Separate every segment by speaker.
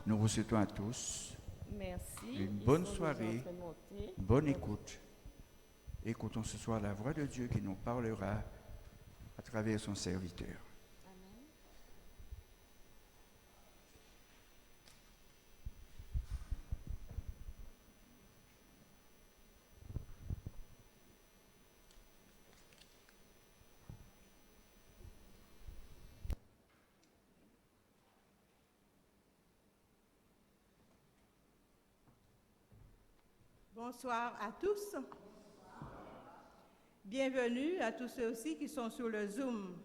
Speaker 1: Nous vous souhaitons à tous
Speaker 2: Merci.
Speaker 1: une bonne soirée, bonne écoute. Écoutons ce soir la voix de Dieu qui nous parlera à travers son serviteur.
Speaker 3: Bonsoir à tous. Bienvenue à tous ceux aussi qui sont sur le Zoom.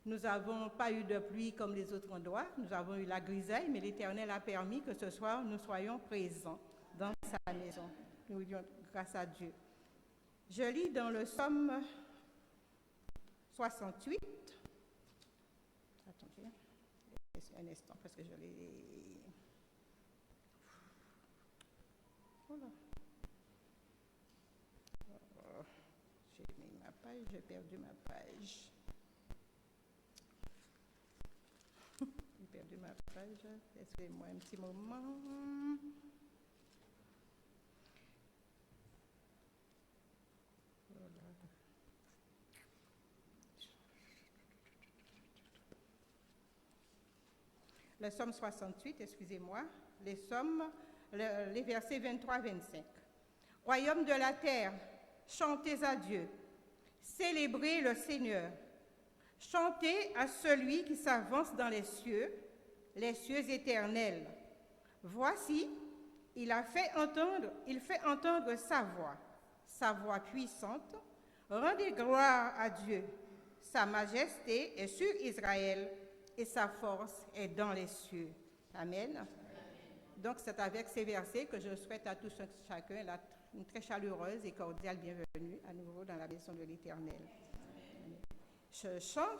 Speaker 3: Nous n'avons pas eu de pluie comme les autres endroits, nous avons eu la grisaille, mais l'Éternel a permis que ce soir nous soyons présents dans sa maison. Nous disons grâce à Dieu. Je lis dans le Psaume 68. Attendez, un instant parce que je l'ai... Voilà. J'ai mis ma page, j'ai perdu ma page. J'ai perdu ma page. Laissez-moi un petit moment. Voilà. Le Psaume 68, excusez-moi. Les versets 23-25. Royaume de la terre, chantez à Dieu, célébrez le Seigneur, chantez à celui qui s'avance dans les cieux éternels. Voici, il fait entendre sa voix puissante. Rendez gloire à Dieu, sa majesté est sur Israël et sa force est dans les cieux. Amen. Donc, c'est avec ces versets que je souhaite à tous chacun une très chaleureuse et cordiale bienvenue à nouveau dans la maison de l'Éternel. Ce psaume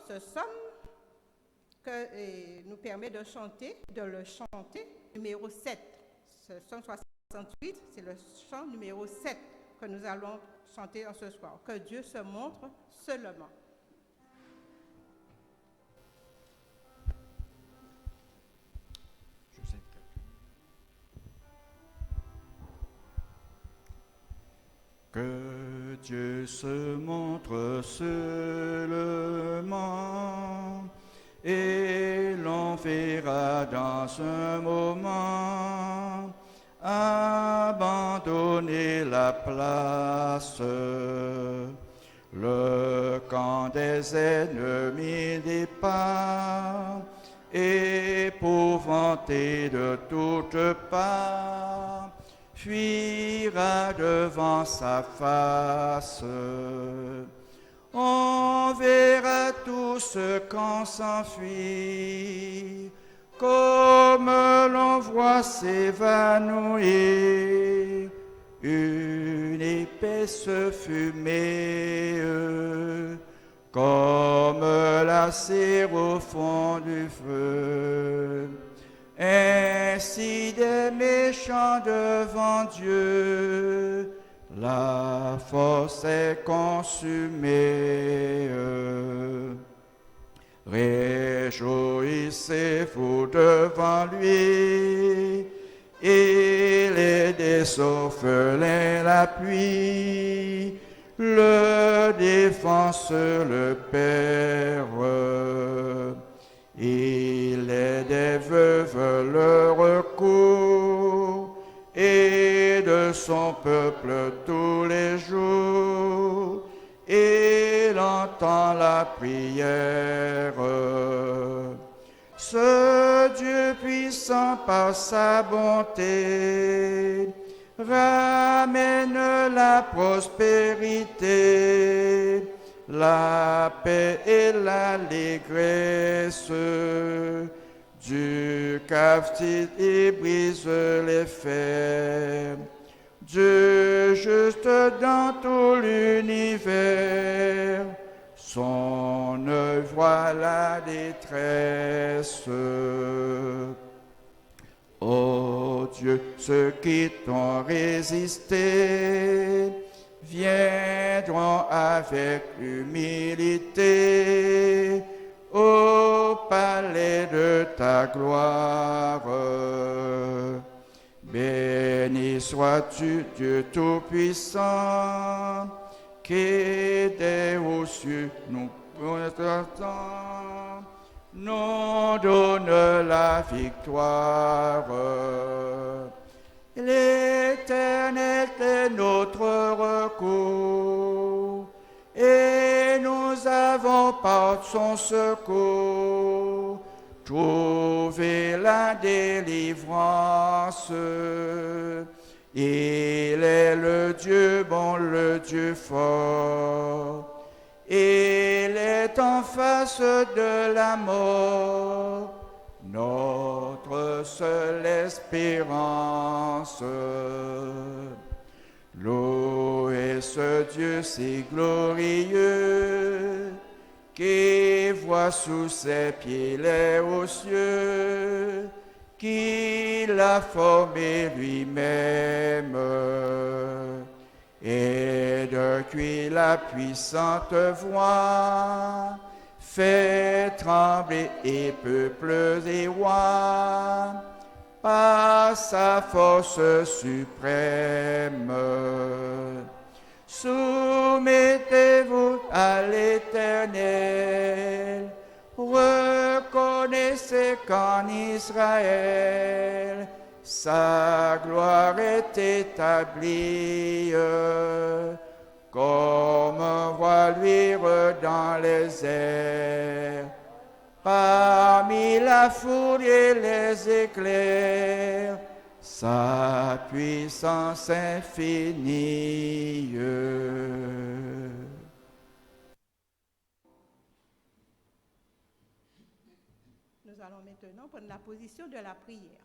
Speaker 3: que nous permet de le chanter, numéro 7. Ce psaume 68, c'est le chant numéro 7 que nous allons chanter en ce soir. Que Dieu se montre seulement.
Speaker 1: Que Dieu se montre seulement, et l'on verra dans un moment abandonner la place. Le camp des ennemis départ, épouvanté de toutes parts, fuira devant sa face. On verra tout ce qu'on s'enfuit, comme l'on voit s'évanouir une épaisse fumée, comme la cire au fond du feu. Ainsi des méchants devant Dieu, la force est consumée. Réjouissez-vous devant lui, il aide des orphelins l'appui, le défense le Père. Il est des veuves le recours, et de son peuple tous les jours, il entend la prière. Ce Dieu puissant par sa bonté ramène la prospérité, la paix et l'allégresse. Dieu captive et brise les fers. Dieu juste dans tout l'univers, son œuvre à la détresse. Ô Dieu, ceux qui t'ont résisté viendront avec humilité au palais de ta gloire. Béni sois-tu, Dieu Tout-Puissant, qui des aux cieux nous donne la victoire. L'Éternel est notre recours, et nous avons par son secours trouvé la délivrance. Il est le Dieu bon, le Dieu fort. Il est en face de la mort, notre seule espérance. Louez ce Dieu si glorieux, qui voit sous ses pieds les hauts cieux, qui l'a formé lui-même, et depuis la puissante voix fait trembler et peuples et rois par sa force suprême. Soumettez-vous à l'Éternel, reconnaissez qu'en Israël, sa gloire est établie, comme un voile luire dans les airs, parmi la foule et les éclairs, sa puissance infinie.
Speaker 3: Nous allons maintenant prendre la position de la prière.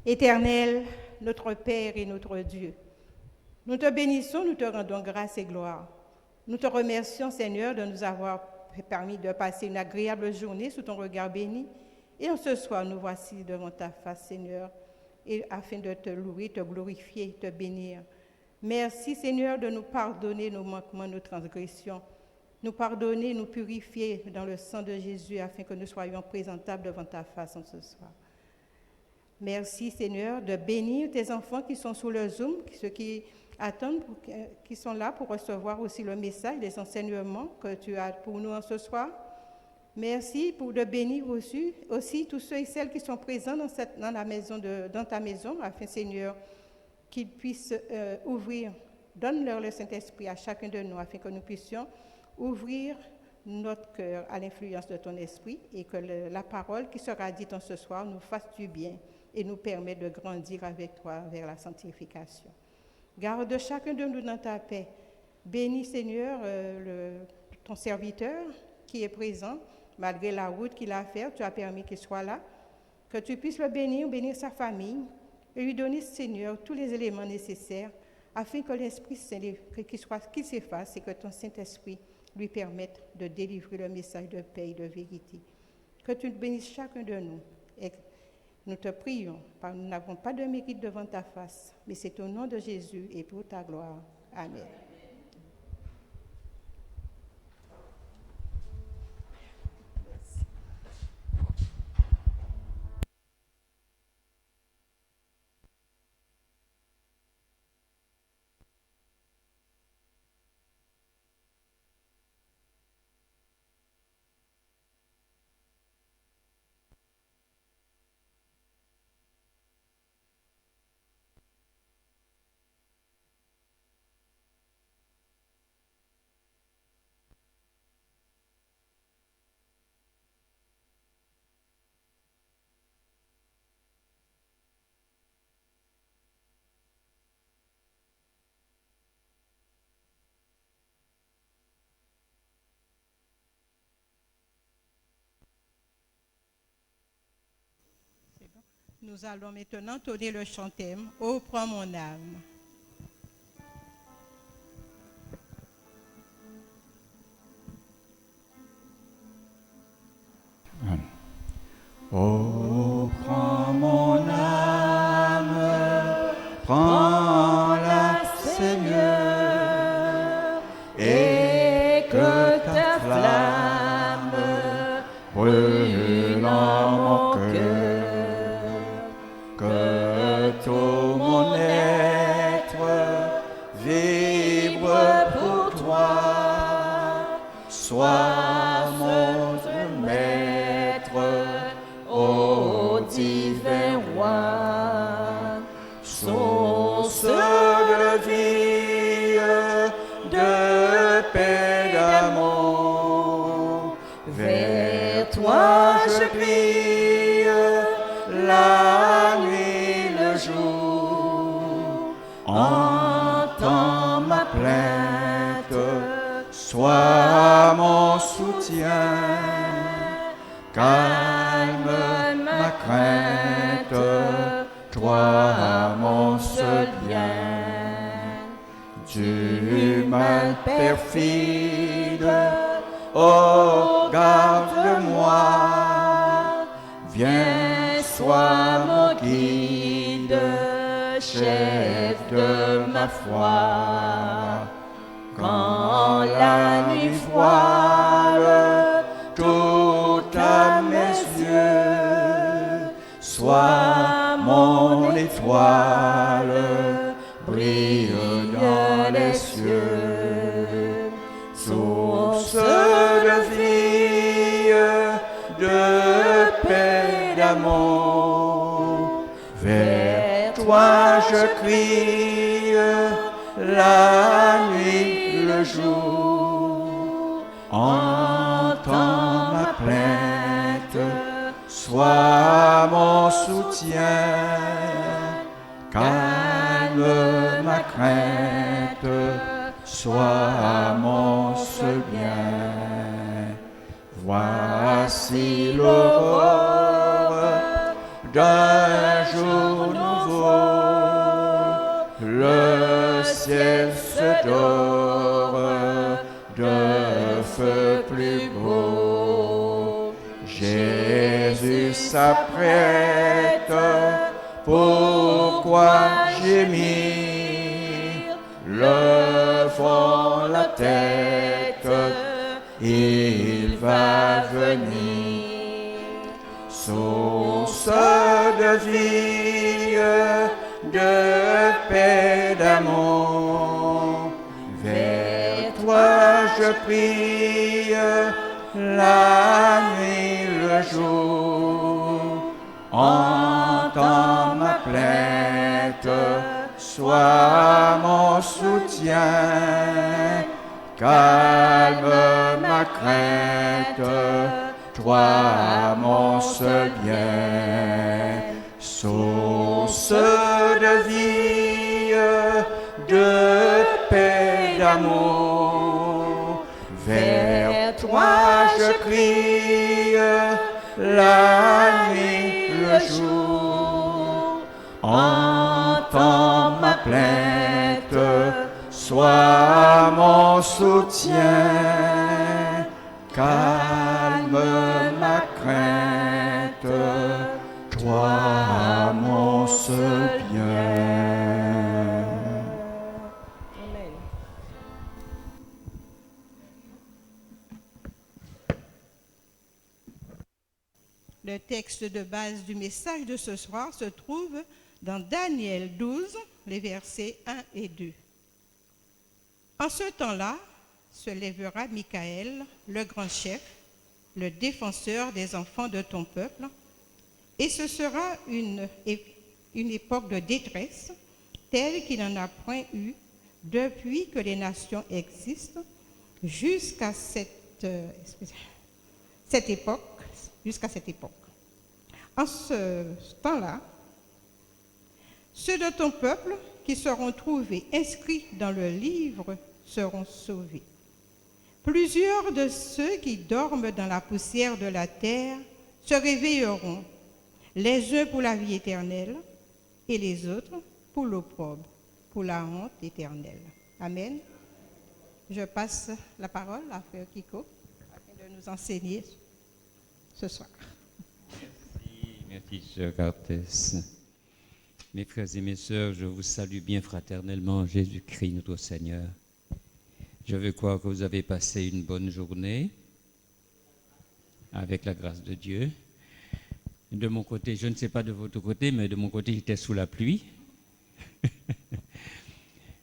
Speaker 3: Éternel, notre Père et notre Dieu, nous te bénissons, nous te rendons grâce et gloire. Nous te remercions, Seigneur, de nous avoir permis de passer une agréable journée sous ton regard béni. Et en ce soir, nous voici devant ta face, Seigneur, et afin de te louer, te glorifier, te bénir. Merci, Seigneur, de nous pardonner nos manquements, nos transgressions, nous pardonner, nous purifier dans le sang de Jésus, afin que nous soyons présentables devant ta face en ce soir. Merci, Seigneur, de bénir tes enfants qui sont sous le Zoom, ceux qui attendent, qui sont là pour recevoir aussi le message, les enseignements que tu as pour nous en ce soir. Merci de bénir aussi tous ceux et celles qui sont présents dans ta maison, afin, Seigneur, qu'ils puissent ouvrir. Donne-leur le Saint-Esprit à chacun de nous, afin que nous puissions ouvrir notre cœur à l'influence de ton esprit et que la parole qui sera dite en ce soir nous fasse du bien et nous permette de grandir avec toi vers la sanctification. Garde chacun de nous dans ta paix. Bénis, Seigneur, ton serviteur qui est présent, malgré la route qu'il a à faire, tu as permis qu'il soit là. Que tu puisses le bénir sa famille, et lui donner, Seigneur, tous les éléments nécessaires afin que l'Esprit Saint qu'il s'efface et que ton Saint-Esprit lui permette de délivrer le message de paix et de vérité. Que tu bénisses chacun de nous. Et nous te prions, car nous n'avons pas de mérite devant ta face, mais c'est au nom de Jésus et pour ta gloire. Amen. Nous allons maintenant tonner le chantème « Ô prends mon âme ».
Speaker 1: Oh, prends mon âme, prends-la, Seigneur, et que ta flamme brûle en mon cœur, que tout mon être vibre pour toi, sois mon maître, ô divin roi, source de vie, de paix, d'amour. Vers toi je crie, la nuit, le jour. Entends ma plainte, sois mon soutien. Calme ma crainte, toi mon seul bien. Du mal perfide, oh garde-moi, viens sois mon guide, chef de ma foi. Quand la nuit voile tout à mes yeux, sois mon étoile, brille dans les cieux. Source de vie, de paix, d'amour, vers toi je crie, la nuit, le jour. Entends ma plainte, sois mon soutien. Calme ma crainte, sois mon seul bien. Voici l'aurore d'un jour nouveau, le ciel se dore de feu plus beau. Jésus s'apprête, pourquoi gémir? Levons la tête, il va venir. Source de vie, de paix, d'amour, vers toi je prie, la nuit, le jour. Entends ma plainte, sois mon soutien. Calme ma crainte, toi mon seul bien. Source de vie, de paix, d'amour, vers toi je crie, la nuit, le jour. Entends ma plainte, sois mon soutien. Calme ma crainte, toi mon seul bien.
Speaker 3: Amen. Le texte de base du message de ce soir se trouve dans Daniel 12, les versets 1 et 2. En ce temps-là, se lèvera Michaël, le grand chef, le défenseur des enfants de ton peuple, et ce sera une époque de détresse telle qu'il n'en a point eu depuis que les nations existent jusqu'à cette époque. En ce temps-là, ceux de ton peuple qui seront trouvés inscrits dans le livre seront sauvés. Plusieurs de ceux qui dorment dans la poussière de la terre se réveilleront, les uns pour la vie éternelle et les autres pour l'opprobre, pour la honte éternelle. Amen. Je passe la parole à Frère Kiko afin de nous enseigner ce soir.
Speaker 1: Merci.
Speaker 2: Merci, sœur Cartès. Mes frères et mes sœurs, je vous salue bien fraternellement en Jésus-Christ, notre Seigneur. Je veux croire que vous avez passé une bonne journée avec la grâce de Dieu. De mon côté, je ne sais pas de votre côté, mais de mon côté, j'étais sous la pluie.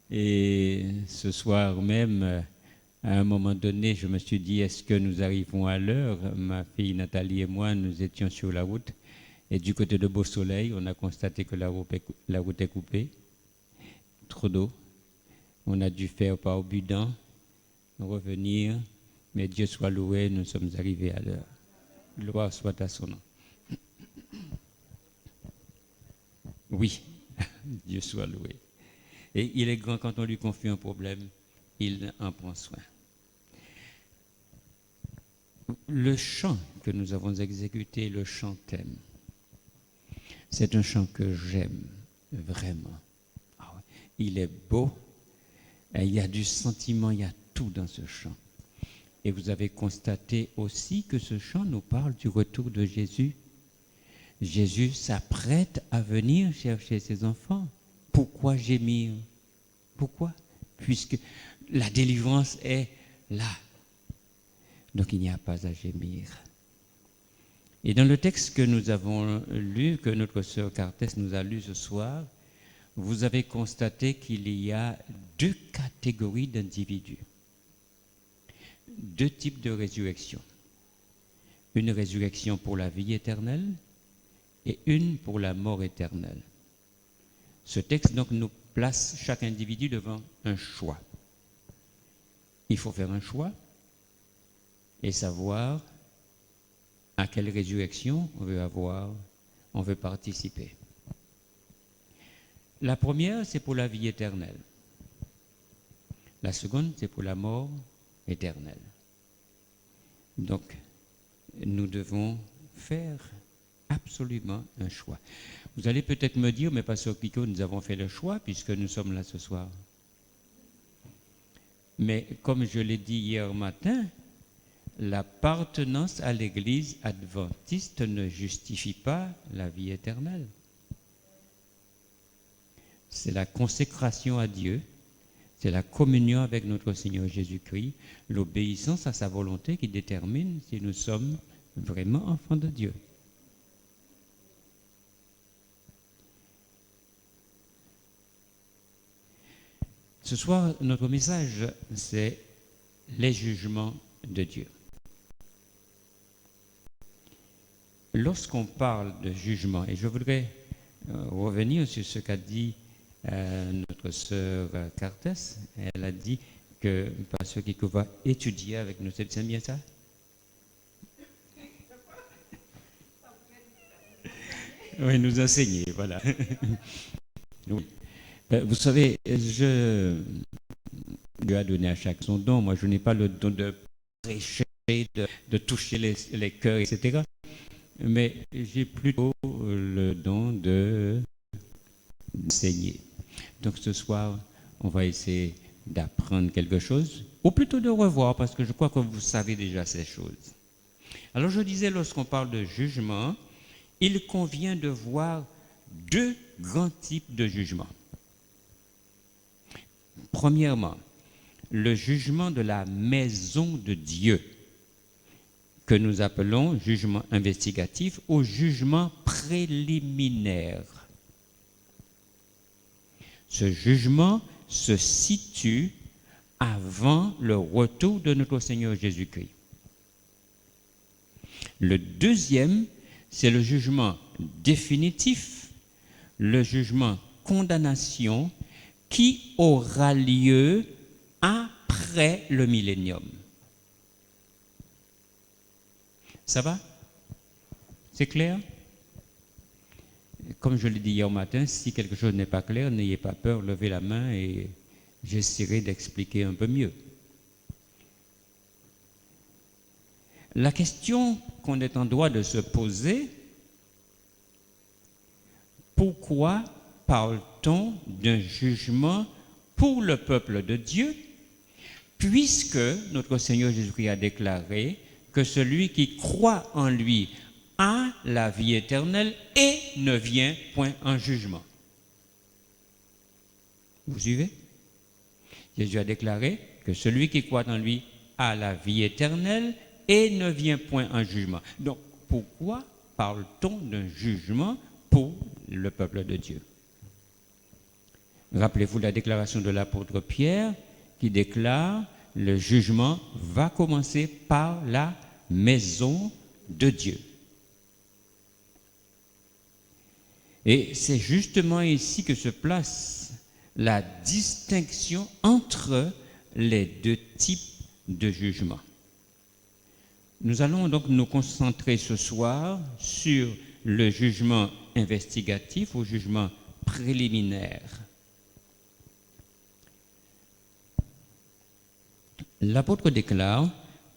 Speaker 2: Et ce soir même, à un moment donné, je me suis dit, est-ce que nous arrivons à l'heure? Ma fille Nathalie et moi, nous étions sur la route. Et du côté de Beau Soleil, on a constaté que la route est coupée. Trop d'eau. On a dû faire par Budan, revenir. Mais Dieu soit loué, nous sommes arrivés à l'heure. Gloire soit à son nom. Oui, Dieu soit loué. Et il est grand quand on lui confie un problème, il en prend soin. Le chant que nous avons exécuté, le chant thème, c'est un chant que j'aime vraiment. Ah ouais. Il est beau, et il y a du sentiment, il y a tout dans ce chant. Et vous avez constaté aussi que ce chant nous parle du retour de Jésus. Jésus s'apprête à venir chercher ses enfants. Pourquoi gémir? Pourquoi? Puisque la délivrance est là. Donc il n'y a pas à gémir. Et dans le texte que nous avons lu, que notre sœur Cartès nous a lu ce soir, vous avez constaté qu'il y a deux catégories d'individus. Deux types de résurrection. Une résurrection pour la vie éternelle et une pour la mort éternelle. Ce texte donc nous place chaque individu devant un choix. Il faut faire un choix et savoir à quelle résurrection on veut participer. La première, c'est pour la vie éternelle. La seconde, c'est pour la mort éternelle. Donc, nous devons faire absolument un choix. Vous allez peut-être me dire, mais Pasteur Pico, nous avons fait le choix puisque nous sommes là ce soir. Mais comme je l'ai dit hier matin, l'appartenance à l'Église adventiste ne justifie pas la vie éternelle. C'est la consécration à Dieu, c'est la communion avec notre Seigneur Jésus-Christ, l'obéissance à sa volonté qui détermine si nous sommes vraiment enfants de Dieu. Ce soir, notre message, c'est les jugements de Dieu. Lorsqu'on parle de jugement, et je voudrais revenir sur ce qu'a dit notre sœur Cartès, elle a dit que Pasteur Kiko va étudier avec nous, c'est bien ça? Oui, nous enseigner, voilà. Oui. Vous savez, Dieu a donné à chaque son don. Moi, je n'ai pas le don de prêcher, de toucher les cœurs, etc. Mais j'ai plutôt le don d'enseigner. Donc ce soir, on va essayer d'apprendre quelque chose, ou plutôt de revoir, parce que je crois que vous savez déjà ces choses. Alors je disais, lorsqu'on parle de jugement, il convient de voir deux grands types de jugement. Premièrement, le jugement de la maison de Dieu, que nous appelons jugement investigatif ou jugement préliminaire. Ce jugement se situe avant le retour de notre Seigneur Jésus-Christ. Le deuxième, c'est le jugement définitif, le jugement condamnation qui aura lieu après le millénium. Ça va? C'est clair? Comme je l'ai dit hier matin, si quelque chose n'est pas clair, n'ayez pas peur, levez la main et j'essaierai d'expliquer un peu mieux. La question qu'on est en droit de se poser, pourquoi parle-t-on d'un jugement pour le peuple de Dieu, puisque notre Seigneur Jésus-Christ a déclaré que celui qui croit en lui a la vie éternelle et ne vient point en jugement. Vous suivez? Jésus a déclaré que celui qui croit en lui a la vie éternelle et ne vient point en jugement. Donc, pourquoi parle-t-on d'un jugement pour le peuple de Dieu? Rappelez-vous la déclaration de l'apôtre Pierre qui déclare « Le jugement va commencer par la maison de Dieu ». Et c'est justement ici que se place la distinction entre les deux types de jugement. Nous allons donc nous concentrer ce soir sur le jugement investigatif ou jugement préliminaire. L'apôtre déclare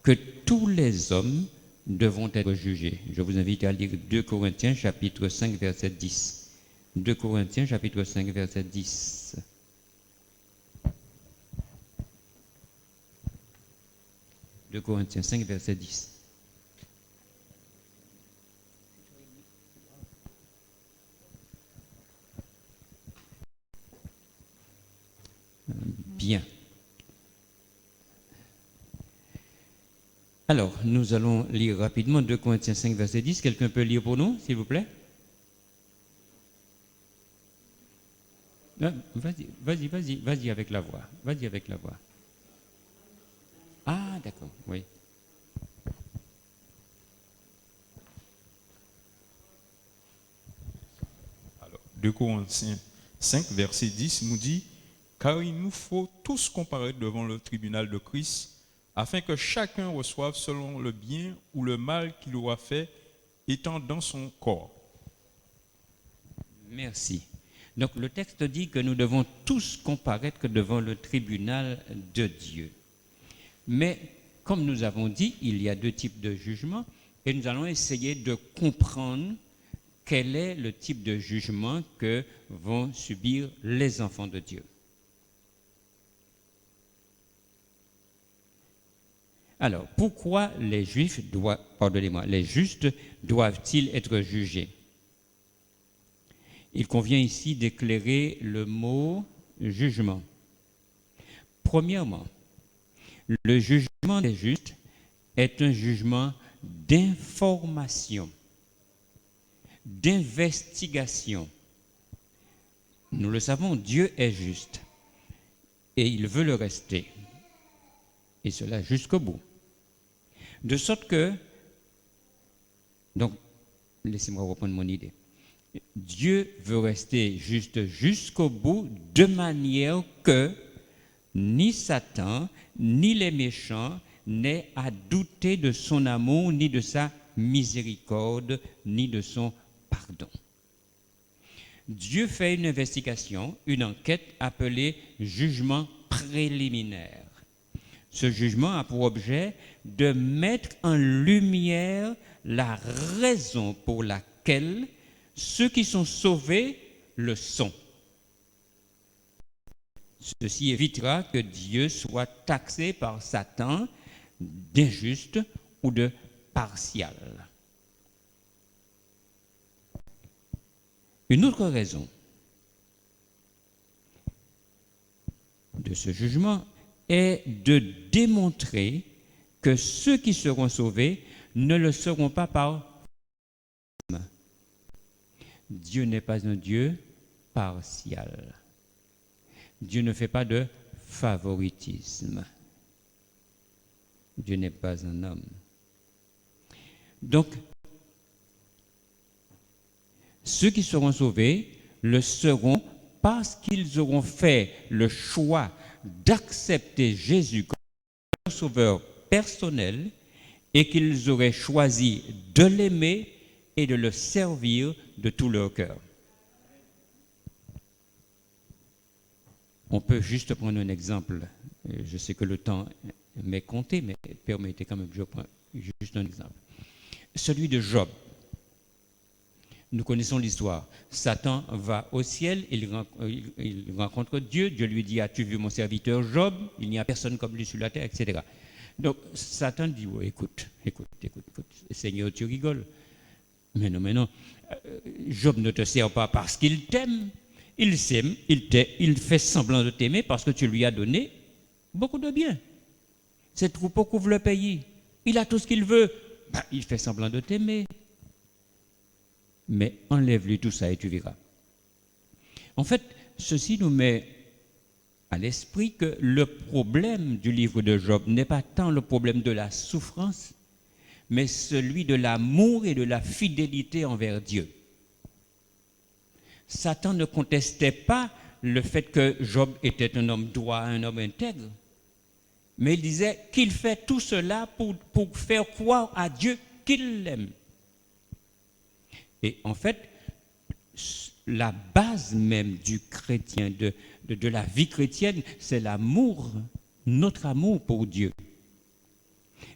Speaker 2: que tous les hommes devront être jugés. Je vous invite à lire 2 Corinthiens chapitre 5 verset 10. 2 Corinthiens chapitre 5 verset 10. De Corinthiens 5 verset 10. Bien. Alors, nous allons lire rapidement 2 Corinthiens 5, verset 10. Quelqu'un peut lire pour nous, s'il vous plaît? Vas-y avec la voix. Vas-y avec la voix. Ah, d'accord, oui.
Speaker 4: Alors, 2 Corinthiens 5, verset 10 nous dit « Car il nous faut tous comparaître devant le tribunal de Christ, afin que chacun reçoive selon le bien ou le mal qu'il aura fait, étant dans son corps. »
Speaker 2: Merci. Donc le texte dit que nous devons tous comparaître devant le tribunal de Dieu. Mais comme nous avons dit, il y a deux types de jugement et nous allons essayer de comprendre quel est le type de jugement que vont subir les enfants de Dieu. Alors, pourquoi les justes doivent-ils être jugés? Il convient ici d'éclairer le mot jugement. Premièrement, le jugement des justes est un jugement d'information, d'investigation. Nous le savons, Dieu est juste et il veut le rester. Et cela jusqu'au bout. De sorte que, donc, laissez-moi reprendre mon idée. Dieu veut rester juste jusqu'au bout, de manière que ni Satan, ni les méchants n'aient à douter de son amour, ni de sa miséricorde, ni de son pardon. Dieu fait une investigation, une enquête appelée jugement préliminaire. Ce jugement a pour objet de mettre en lumière la raison pour laquelle ceux qui sont sauvés le sont. Ceci évitera que Dieu soit taxé par Satan d'injuste ou de partial. Une autre raison de ce jugement est de démontrer que ceux qui seront sauvés ne le seront pas par Dieu n'est pas un Dieu partial. Dieu ne fait pas de favoritisme. Dieu n'est pas un homme. Donc, ceux qui seront sauvés le seront parce qu'ils auront fait le choix d'accepter Jésus comme leur sauveur personnel et qu'ils auraient choisi de l'aimer et de le servir de tout leur cœur. On peut juste prendre un exemple. Je sais que le temps m'est compté, mais permettez quand même que je prenne juste un exemple. Celui de Job. Nous connaissons l'histoire. Satan va au ciel, il rencontre Dieu. Dieu lui dit, as-tu vu mon serviteur Job? Il n'y a personne comme lui sur la terre, etc. Donc, Satan dit, oh, écoute, Seigneur, tu rigoles. Mais non. Job ne te sert pas parce qu'il t'aime. Il s'aime, il fait semblant de t'aimer parce que tu lui as donné beaucoup de bien. Ses troupeaux couvrent le pays. Il a tout ce qu'il veut. Il fait semblant de t'aimer. Mais enlève-lui tout ça et tu verras. En fait, ceci nous met à l'esprit que le problème du livre de Job n'est pas tant le problème de la souffrance, mais celui de l'amour et de la fidélité envers Dieu. Satan ne contestait pas le fait que Job était un homme droit, un homme intègre, mais il disait qu'il fait tout cela pour faire croire à Dieu qu'il l'aime. Et en fait, la base même du chrétien, de la vie chrétienne, c'est l'amour, notre amour pour Dieu.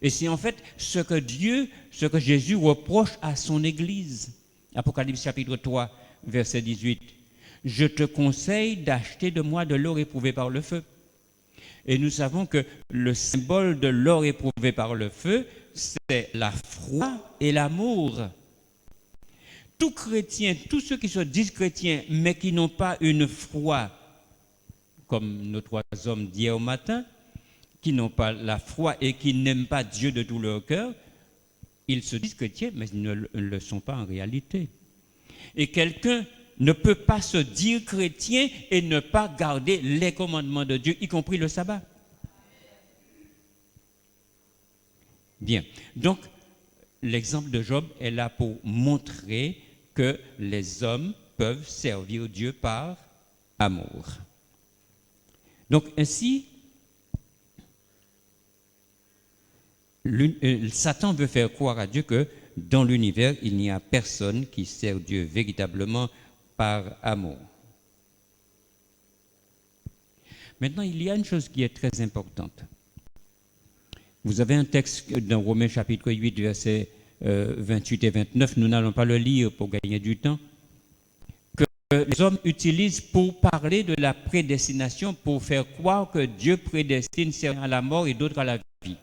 Speaker 2: Et c'est en fait ce que Jésus reproche à son Église. Apocalypse chapitre 3, verset 18. Je te conseille d'acheter de moi de l'or éprouvé par le feu. Et nous savons que le symbole de l'or éprouvé par le feu, c'est la foi et l'amour. Tout chrétien, tous ceux qui se disent chrétiens, mais qui n'ont pas une foi, comme nos trois hommes d'hier au matin, qui n'ont pas la foi et qui n'aiment pas Dieu de tout leur cœur, ils se disent chrétiens, mais ils ne le sont pas en réalité. Et quelqu'un ne peut pas se dire chrétien et ne pas garder les commandements de Dieu, y compris le sabbat. Bien. Donc, l'exemple de Job est là pour montrer que les hommes peuvent servir Dieu par amour. Donc, ainsi, Satan veut faire croire à Dieu que dans l'univers, il n'y a personne qui sert Dieu véritablement par amour. Maintenant, il y a une chose qui est très importante. Vous avez un texte dans Romains chapitre 8, versets 28 et 29, nous n'allons pas le lire pour gagner du temps, que les hommes utilisent pour parler de la prédestination, pour faire croire que Dieu prédestine certains à la mort et d'autres à la vie.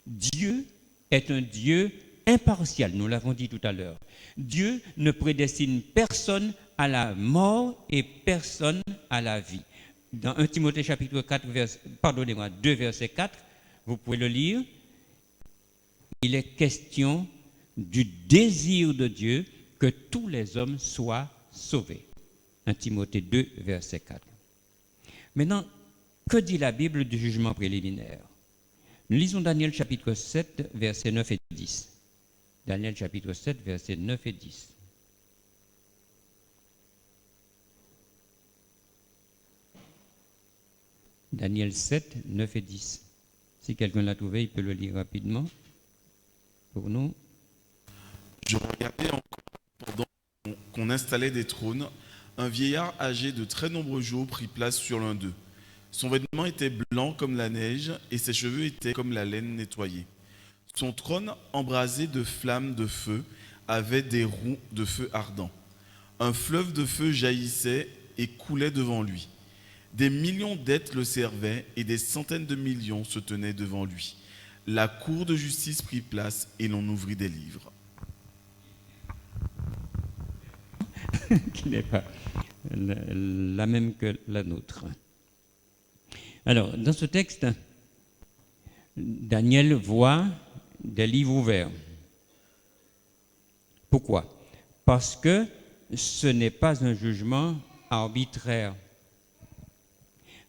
Speaker 2: Dieu est un Dieu impartial, nous l'avons dit tout à l'heure. Dieu ne prédestine personne à la mort et personne à la vie. Dans 1 Timothée chapitre 2 verset 4, vous pouvez le lire, il est question du désir de Dieu que tous les hommes soient sauvés. 1 Timothée 2 verset 4. Maintenant, que dit la Bible du jugement préliminaire? Nous lisons Daniel chapitre 7 versets 9 et 10. Daniel chapitre 7, versets 9 et 10. Daniel 7, 9 et 10. Si quelqu'un l'a trouvé, il peut le lire rapidement pour nous.
Speaker 5: Je regardais encore pendant qu'on installait des trônes. Un vieillard âgé de très nombreux jours prit place sur l'un d'eux. Son vêtement était blanc comme la neige et ses cheveux étaient comme la laine nettoyée. Son trône, embrasé de flammes de feu, avait des roues de feu ardent. Un fleuve de feu jaillissait et coulait devant lui. Des millions d'êtres le servaient et des centaines de millions se tenaient devant lui. La cour de justice prit place et l'on ouvrit des livres.
Speaker 2: Qui n'est pas la même que la nôtre. Alors, dans ce texte, Daniel voit des livres ouverts. Pourquoi? Parce que ce n'est pas un jugement arbitraire.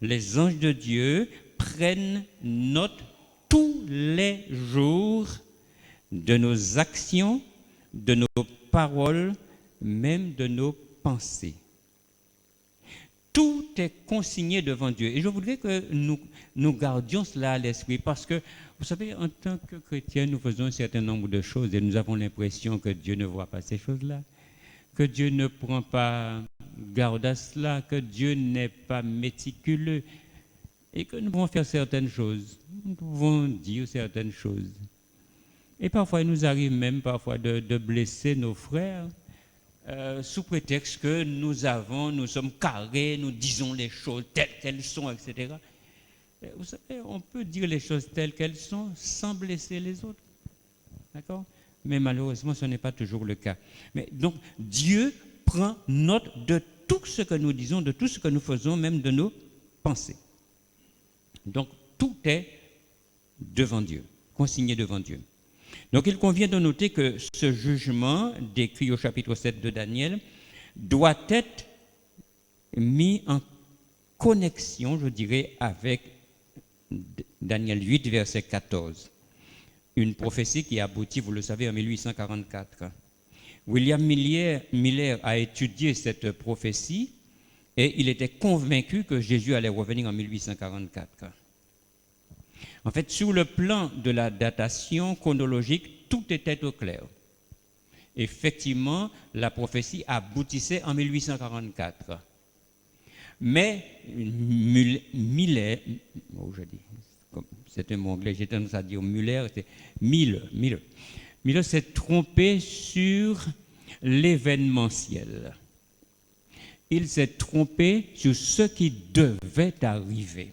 Speaker 2: Les anges de Dieu prennent note tous les jours de nos actions, de nos paroles, même de nos pensées. Tout est consigné devant Dieu. Et je voudrais que nous gardions cela à l'esprit parce que, vous savez, en tant que chrétiens, nous faisons un certain nombre de choses et nous avons l'impression que Dieu ne voit pas ces choses-là, que Dieu ne prend pas garde à cela, que Dieu n'est pas méticuleux et que nous pouvons faire certaines choses, nous pouvons dire certaines choses. Et parfois, il nous arrive même de blesser nos frères sous prétexte que nous sommes carrés, nous disons les choses telles qu'elles sont, etc. Et vous savez, on peut dire les choses telles qu'elles sont sans blesser les autres. D'accord? Mais malheureusement, ce n'est pas toujours le cas. Mais donc, Dieu prend note de tout ce que nous disons, de tout ce que nous faisons, même de nos pensées. Donc, tout est devant Dieu, consigné devant Dieu. Donc, il convient de noter que ce jugement, décrit au chapitre 7 de Daniel, doit être mis en connexion, je dirais, avec Daniel 8, verset 14. Une prophétie qui aboutit, vous le savez, en 1844. William Miller a étudié cette prophétie et il était convaincu que Jésus allait revenir en 1844. En fait, sur le plan de la datation chronologique, tout était au clair. Effectivement, la prophétie aboutissait en 1844. Mais Miller, c'est un mot anglais, j'ai tendance à dire Miller s'est trompé sur l'événementiel. Il s'est trompé sur ce qui devait arriver.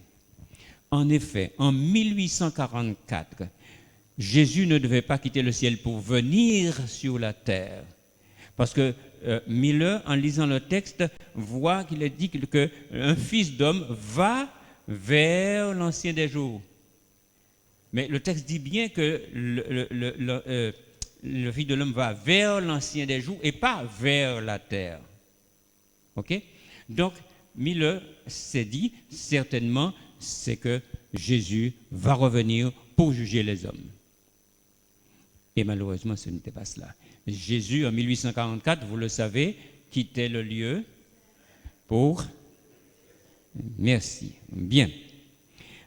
Speaker 2: En effet, en 1844, Jésus ne devait pas quitter le ciel pour venir sur la terre. Parce que Miller, en lisant le texte, voit qu'il est dit qu'un fils d'homme va vers l'ancien des jours. Mais le texte dit bien que le Fils de l'homme va vers l'ancien des jours et pas vers la terre. OK? Donc, Miller s'est dit, certainement, c'est que Jésus va revenir pour juger les hommes. Et malheureusement, ce n'était pas cela. Jésus, en 1844, vous le savez, quittait le lieu pour... Merci. Bien.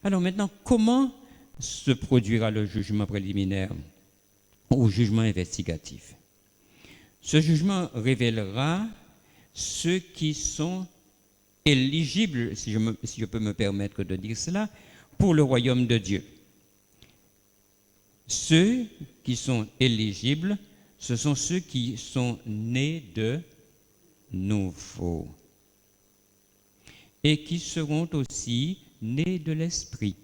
Speaker 2: Alors maintenant, comment se produira le jugement préliminaire ou jugement investigatif? Ce jugement révélera ceux qui sont éligibles, si je peux me permettre de dire cela, pour le royaume de Dieu. Ceux qui sont éligibles, ce sont ceux qui sont nés de nouveau et qui seront aussi nés de l'Esprit.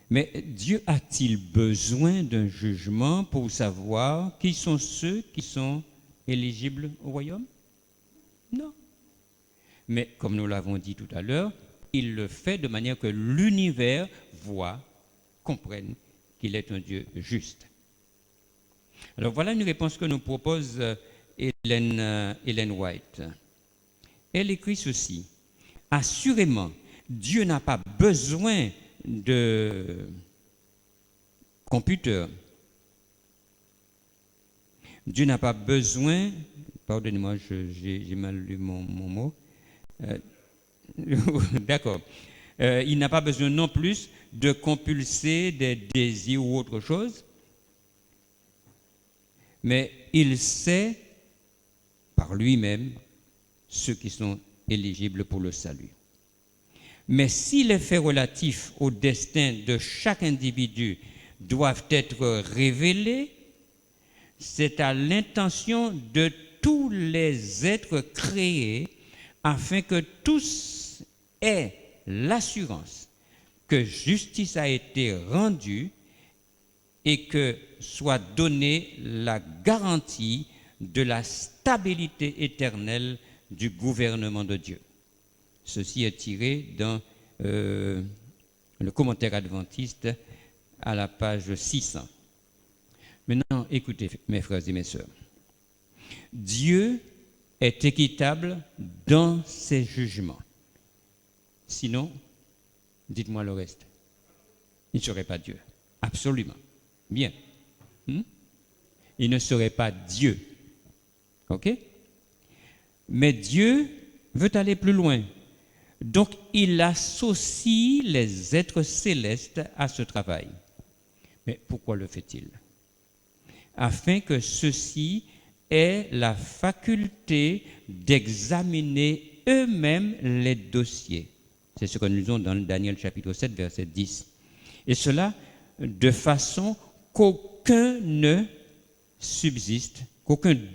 Speaker 2: Mais Dieu a-t-il besoin d'un jugement pour savoir qui sont ceux qui sont éligibles au royaume? Non. Mais comme nous l'avons dit tout à l'heure, il le fait de manière que l'univers voit, comprenne qu'il est un Dieu juste. Alors voilà une réponse que nous propose Ellen White. Elle écrit ceci: assurément, Dieu n'a pas besoin de computers. Dieu n'a pas besoin, pardonnez-moi, j'ai mal lu mon mot. D'accord. Il n'a pas besoin non plus de compulser des désirs ou autre chose, mais il sait par lui-même ceux qui sont éligibles pour le salut. Mais si les faits relatifs au destin de chaque individu doivent être révélés, c'est à l'intention de tous les êtres créés afin que tous aient l'assurance que justice a été rendue et que soit donnée la garantie de la stabilité éternelle du gouvernement de Dieu. Ceci est tiré dans le commentaire adventiste à la page 600. Maintenant, écoutez, mes frères et mes sœurs. Dieu est équitable dans ses jugements. Sinon, dites-moi le reste. Il ne serait pas Dieu. Absolument. Bien. Il ne serait pas Dieu. OK? Mais Dieu veut aller plus loin. Donc, il associe les êtres célestes à ce travail. Mais pourquoi le fait-il? Afin que ceux-ci aient la faculté d'examiner eux-mêmes les dossiers. C'est ce que nous lisons dans Daniel chapitre 7, verset 10. Et cela de façon qu'aucun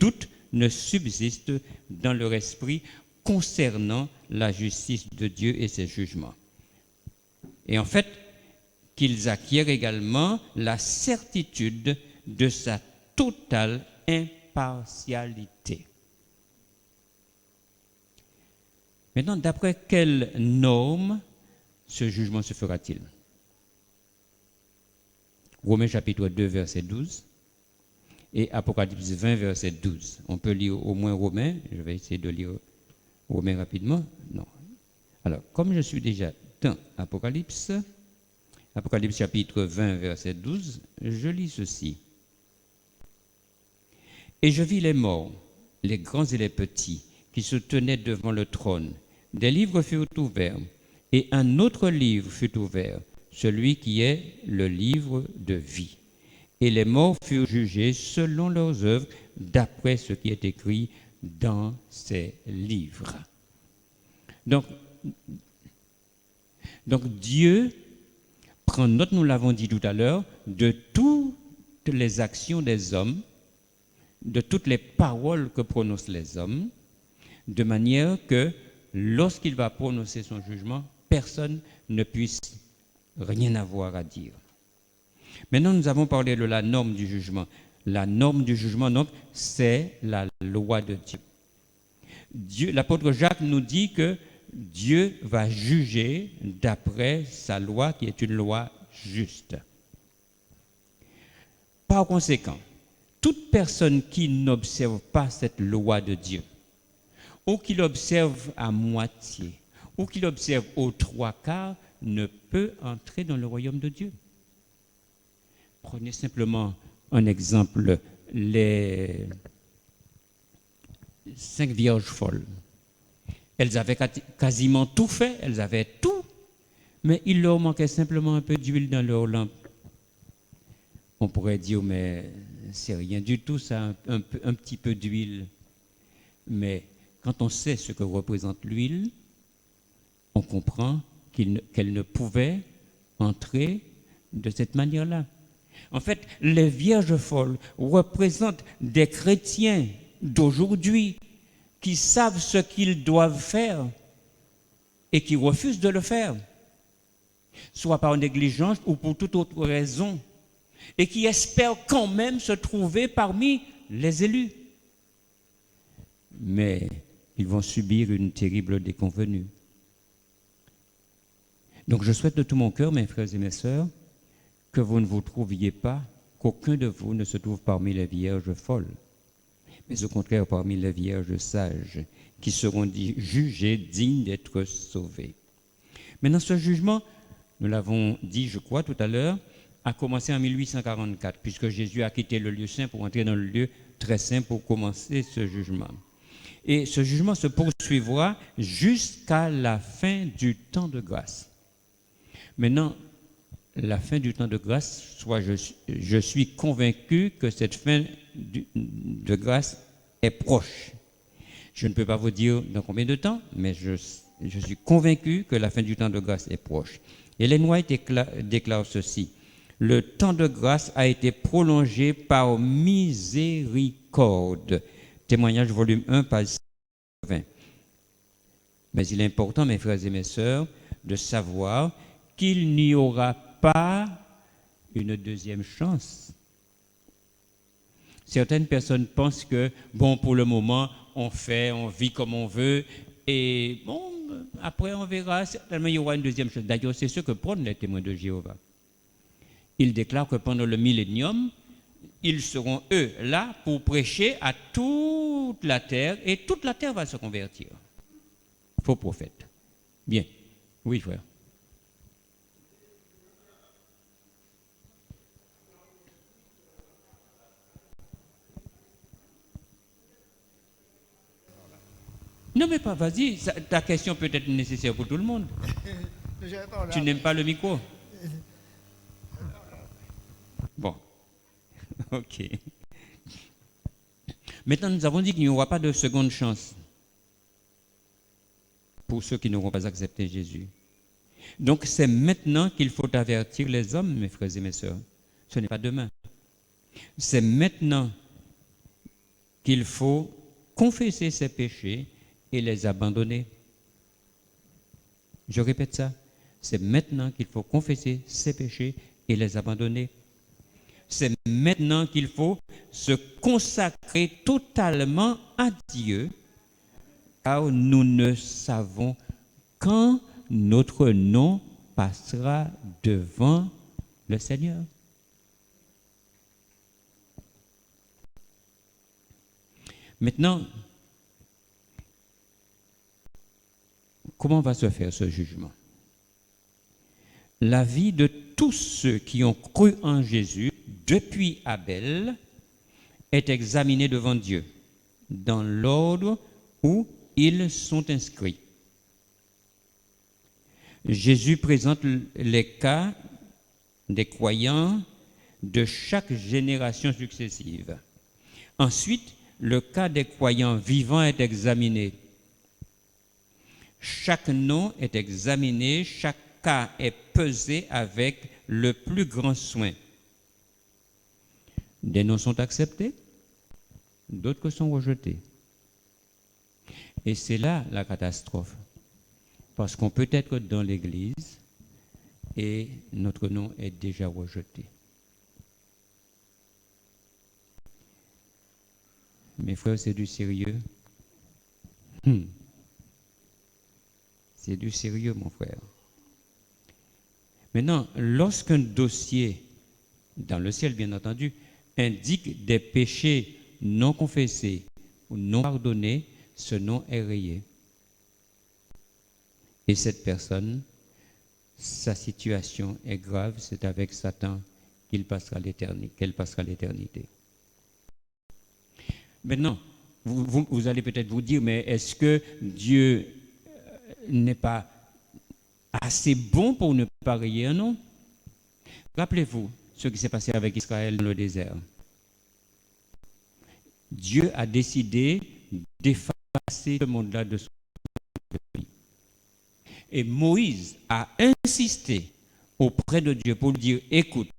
Speaker 2: doute ne subsiste dans leur esprit concernant la justice de Dieu et ses jugements. Et en fait, qu'ils acquièrent également la certitude de sa totale impartialité. Maintenant, d'après quelle norme ce jugement se fera-t-il? Romains chapitre 2, verset 12 et Apocalypse 20, verset 12. On peut lire au moins Romains. Je vais essayer de lire Romains rapidement. Non. Alors, comme je suis déjà dans Apocalypse chapitre 20, verset 12, je lis ceci. Et je vis les morts, les grands et les petits, qui se tenaient devant le trône. Des livres furent ouverts, et un autre livre fut ouvert, celui qui est le livre de vie. Et les morts furent jugés selon leurs œuvres, d'après ce qui est écrit dans ces livres. Donc Dieu prend note, nous l'avons dit tout à l'heure, de toutes les actions des hommes, de toutes les paroles que prononcent les hommes, de manière que lorsqu'il va prononcer son jugement, personne ne puisse rien avoir à dire. Maintenant, nous avons parlé de la norme du jugement. La norme du jugement, donc, c'est la loi de Dieu. L'apôtre Jacques nous dit que Dieu va juger d'après sa loi, qui est une loi juste. Par conséquent, toute personne qui n'observe pas cette loi de Dieu, ou qui l'observe à moitié, ou qui l'observe aux trois quarts, ne peut entrer dans le royaume de Dieu. Prenez simplement un exemple, les 5 vierges folles. Elles avaient quasiment tout fait, elles avaient tout, mais il leur manquait simplement un peu d'huile dans leur lampe. On pourrait dire, mais c'est rien du tout ça, un petit peu d'huile. Mais quand on sait ce que représente l'huile, on comprend qu'elle ne pouvait entrer de cette manière-là. En fait, les vierges folles représentent des chrétiens d'aujourd'hui qui savent ce qu'ils doivent faire et qui refusent de le faire, soit par négligence ou pour toute autre raison, et qui espèrent quand même se trouver parmi les élus. Mais ils vont subir une terrible déconvenue. Donc je souhaite de tout mon cœur, mes frères et mes sœurs, que vous ne vous trouviez pas, qu'aucun de vous ne se trouve parmi les vierges folles, mais au contraire parmi les vierges sages, qui seront jugées dignes d'être sauvées. Maintenant, ce jugement, nous l'avons dit, je crois, tout à l'heure, a commencé en 1844, puisque Jésus a quitté le lieu saint pour entrer dans le lieu très saint pour commencer ce jugement. Et ce jugement se poursuivra jusqu'à la fin du temps de grâce. Maintenant, la fin du temps de grâce, soit je suis convaincu que cette fin de grâce est proche. Je ne peux pas vous dire dans combien de temps, mais je suis convaincu que la fin du temps de grâce est proche. Ellen White déclare ceci: le temps de grâce a été prolongé par miséricorde. Témoignage volume 1, page 20. Mais il est important, mes frères et mes sœurs, de savoir qu'il n'y aura pas une deuxième chance. Certaines personnes pensent que, bon, pour le moment, on vit comme on veut, et bon, après on verra, certainement il y aura une deuxième chance. D'ailleurs, c'est ce que prônent les témoins de Jéhovah. Ils déclarent que pendant le millénium, ils seront, eux, là pour prêcher à toute la terre, et toute la terre va se convertir. Faux prophète. Bien. Oui, frère. Non, mais pas, vas-y, ta question peut être nécessaire pour tout le monde. Tu n'aimes pas le micro? Bon, ok. Maintenant, nous avons dit qu'il n'y aura pas de seconde chance pour ceux qui n'auront pas accepté Jésus. Donc, c'est maintenant qu'il faut avertir les hommes, mes frères et mes sœurs. Ce n'est pas demain. C'est maintenant qu'il faut confesser ses péchés et les abandonner. Je répète ça. C'est maintenant qu'il faut confesser ses péchés et les abandonner. C'est maintenant qu'il faut se consacrer totalement à Dieu, car nous ne savons quand notre nom passera devant le Seigneur. Maintenant, comment va se faire ce jugement? La vie de tous ceux qui ont cru en Jésus depuis Abel est examinée devant Dieu, dans l'ordre où ils sont inscrits. Jésus présente les cas des croyants de chaque génération successive. Ensuite, le cas des croyants vivants est examiné. Chaque nom est examiné, chaque cas est pesé avec le plus grand soin. Des noms sont acceptés, d'autres sont rejetés. Et c'est là la catastrophe. Parce qu'on peut être dans l'Église et notre nom est déjà rejeté. Mes frères, c'est du sérieux. C'est du sérieux, mon frère. Maintenant, lorsqu'un dossier, dans le ciel bien entendu, indique des péchés non confessés ou non pardonnés, ce nom est rayé. Et cette personne, sa situation est grave, c'est avec Satan qu'elle passera l'éternité. Maintenant, vous allez peut-être vous dire, mais est-ce que Dieu n'est pas assez bon pour ne pas rayer un nom? Rappelez-vous ce qui s'est passé avec Israël dans le désert. Dieu a décidé d'effacer ce monde-là de son pays. Et Moïse a insisté auprès de Dieu pour lui dire, écoute,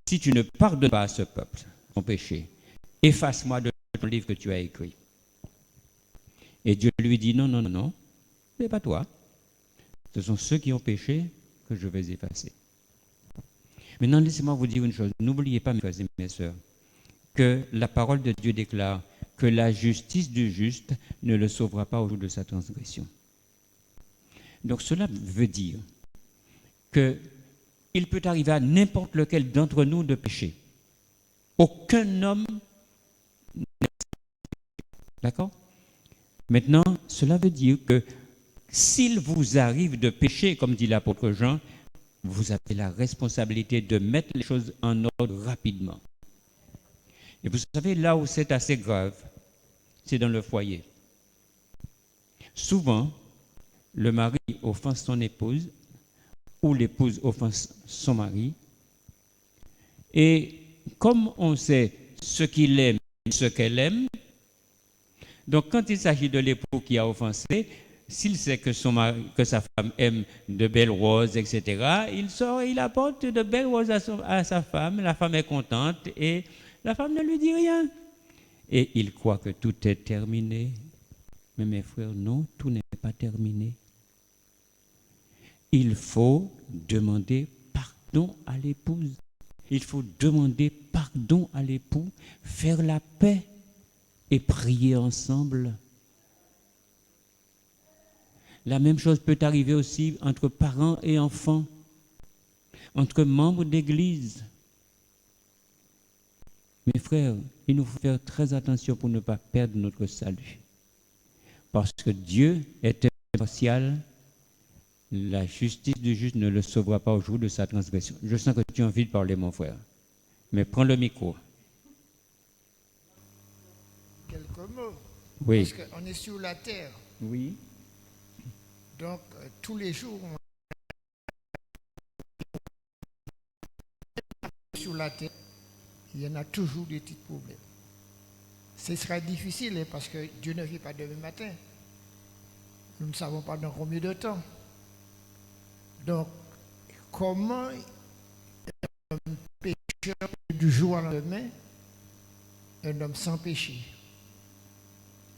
Speaker 2: si tu ne pardonnes pas à ce peuple son péché, efface-moi de ton livre que tu as écrit. Et Dieu lui dit, non, ce n'est pas toi. Ce sont ceux qui ont péché que je vais effacer. Maintenant, laissez-moi vous dire une chose. N'oubliez pas, mes frères et mes sœurs, que la parole de Dieu déclare que la justice du juste ne le sauvera pas au jour de sa transgression. Donc cela veut dire qu'il peut arriver à n'importe lequel d'entre nous de pécher. Aucun homme n'est... D'accord? Maintenant, cela veut dire que s'il vous arrive de pécher, comme dit l'apôtre Jean, vous avez la responsabilité de mettre les choses en ordre rapidement. Et vous savez, là où c'est assez grave, c'est dans le foyer. Souvent, le mari offense son épouse ou l'épouse offense son mari. Et comme on sait ce qu'il aime et ce qu'elle aime, donc quand il s'agit de l'époux qui a offensé, s'il sait que sa femme aime de belles roses, etc., il sort et il apporte de belles roses à sa femme. La femme est contente et la femme ne lui dit rien. Et il croit que tout est terminé. Mais mes frères, non, tout n'est pas terminé. Il faut demander pardon à l'épouse. Il faut demander pardon à l'époux, faire la paix et prier ensemble. La même chose peut arriver aussi entre parents et enfants, entre membres d'église. Mes frères, il nous faut faire très attention pour ne pas perdre notre salut. Parce que Dieu est impartial, la justice du juste ne le sauvera pas au jour de sa transgression. Je sens que tu as envie de parler, mon frère. Mais prends le micro.
Speaker 6: Quelques mots.
Speaker 2: Oui.
Speaker 6: Parce qu'on est sur la terre.
Speaker 2: Oui.
Speaker 6: Donc, tous les jours, sur la terre, il y en a toujours des petits problèmes. Ce sera difficile hein, parce que Dieu ne vit pas demain matin. Nous ne savons pas dans combien de temps. Donc, comment un pécheur du jour au lendemain, un homme sans péché,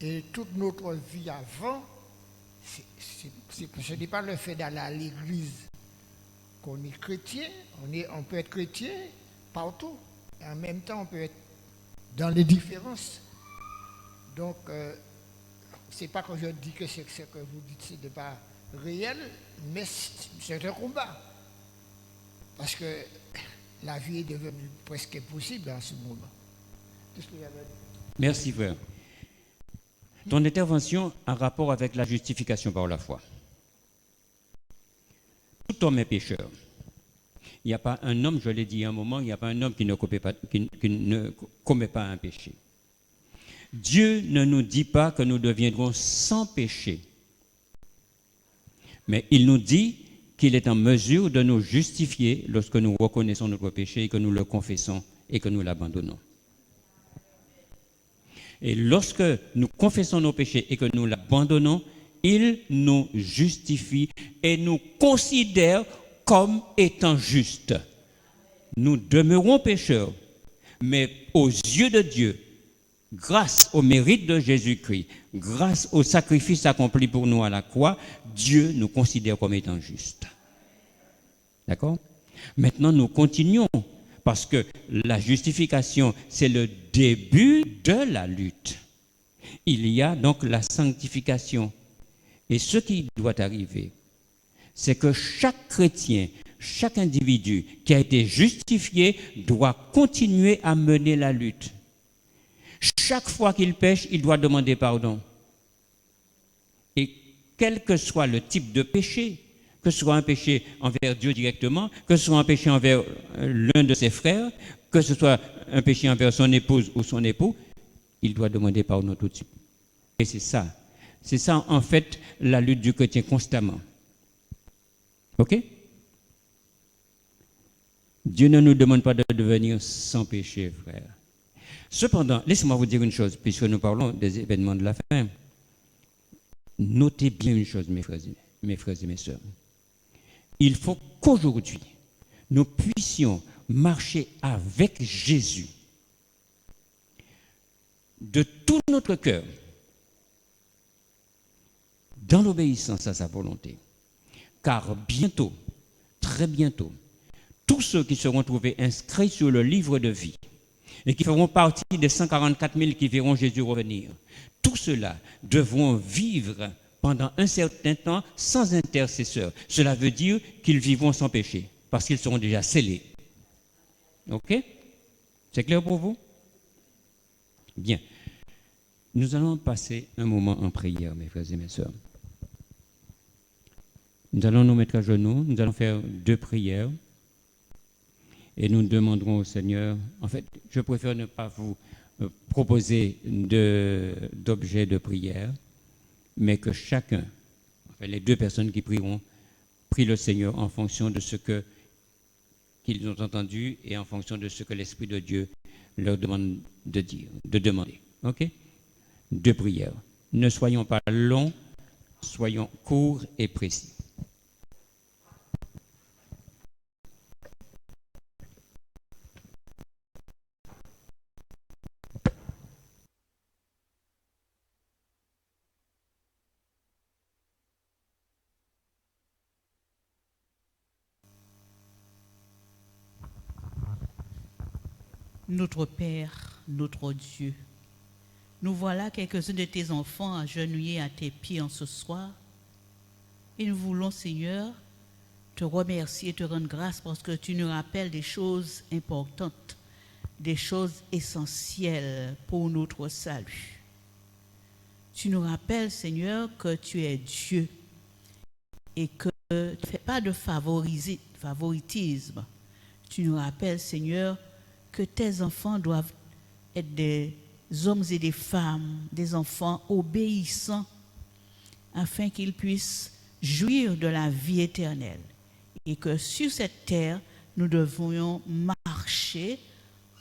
Speaker 6: et toute notre vie avant, ce n'est pas le fait d'aller à l'église qu'on est chrétien, on peut être chrétien partout. Et en même temps, on peut être dans les différences. Donc, c'est pas que je dis que ce que vous dites, ce n'est pas réel, mais c'est un combat. Parce que la vie est devenue presque impossible en ce moment. Qu'est-ce que j'avais dit?
Speaker 2: Merci, frère. Ton intervention a rapport avec la justification par la foi. Tout homme est pécheur. Il n'y a pas un homme, je l'ai dit à un moment, il n'y a pas un homme qui ne commet pas un péché. Dieu ne nous dit pas que nous deviendrons sans péché. Mais il nous dit qu'il est en mesure de nous justifier lorsque nous reconnaissons notre péché et que nous le confessons et que nous l'abandonnons. Et lorsque nous confessons nos péchés et que nous l'abandonnons, il nous justifie et nous considère comme étant justes. Nous demeurons pécheurs, mais aux yeux de Dieu, grâce au mérite de Jésus-Christ, grâce au sacrifice accompli pour nous à la croix, Dieu nous considère comme étant justes. D'accord? Maintenant, nous continuons, parce que la justification, c'est le début de la lutte. Il y a donc la sanctification. Et ce qui doit arriver, c'est que chaque chrétien, chaque individu qui a été justifié doit continuer à mener la lutte. Chaque fois qu'il pêche, il doit demander pardon. Et quel que soit le type de péché, que ce soit un péché envers Dieu directement, que ce soit un péché envers l'un de ses frères, que ce soit un péché envers son épouse ou son époux, il doit demander pardon tout de suite. Et c'est ça en fait la lutte du chrétien constamment. Ok? Dieu ne nous demande pas de devenir sans péché, frère. Cependant, laissez-moi vous dire une chose, puisque nous parlons des événements de la fin. Notez bien une chose, mes frères et mes sœurs. Il faut qu'aujourd'hui, nous puissions marcher avec Jésus de tout notre cœur, dans l'obéissance à sa volonté. Car bientôt, très bientôt, tous ceux qui seront trouvés inscrits sur le livre de vie et qui feront partie des 144 000 qui verront Jésus revenir, tous ceux-là devront vivre pendant un certain temps sans intercesseur. Cela veut dire qu'ils vivront sans péché, parce qu'ils seront déjà scellés. Ok? C'est clair pour vous? Bien. Nous allons passer un moment en prière, mes frères et mes sœurs. Nous allons nous mettre à genoux, nous allons faire 2 prières et nous demanderons au Seigneur, en fait, je préfère ne pas vous proposer d'objets de prière, mais que chacun, enfin, les 2 personnes qui prieront, prient le Seigneur en fonction de ce qu'ils ont entendu et en fonction de ce que l'Esprit de Dieu leur demande de dire, de demander. Ok? 2 prières. Ne soyons pas longs, soyons courts et précis.
Speaker 7: Notre Père, notre Dieu, nous voilà quelques-uns de tes enfants agenouillés à tes pieds en ce soir. Et nous voulons, Seigneur, te remercier et te rendre grâce parce que tu nous rappelles des choses importantes, des choses essentielles pour notre salut. Tu nous rappelles, Seigneur, que tu es Dieu et que tu ne fais pas de favoritisme. Tu nous rappelles, Seigneur, que tes enfants doivent être des hommes et des femmes, des enfants obéissants, afin qu'ils puissent jouir de la vie éternelle. Et que sur cette terre, nous devrions marcher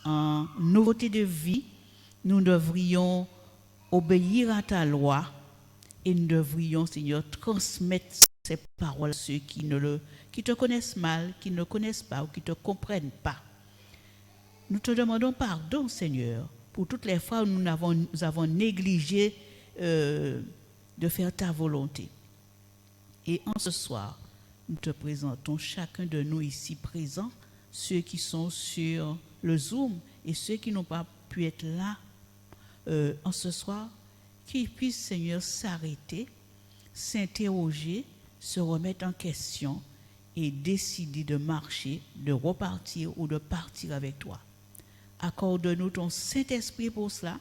Speaker 7: en nouveauté de vie, nous devrions obéir à ta loi et nous devrions, Seigneur, transmettre ces paroles à ceux qui te connaissent mal, qui ne connaissent pas ou qui ne te comprennent pas. Nous te demandons pardon, Seigneur, pour toutes les fois où nous avons négligé de faire ta volonté. Et en ce soir, nous te présentons chacun de nous ici présents, ceux qui sont sur le Zoom et ceux qui n'ont pas pu être là en ce soir, qu'ils puissent, Seigneur, s'arrêter, s'interroger, se remettre en question et décider de marcher, de repartir ou de partir avec toi. Accorde-nous ton Saint-Esprit pour cela.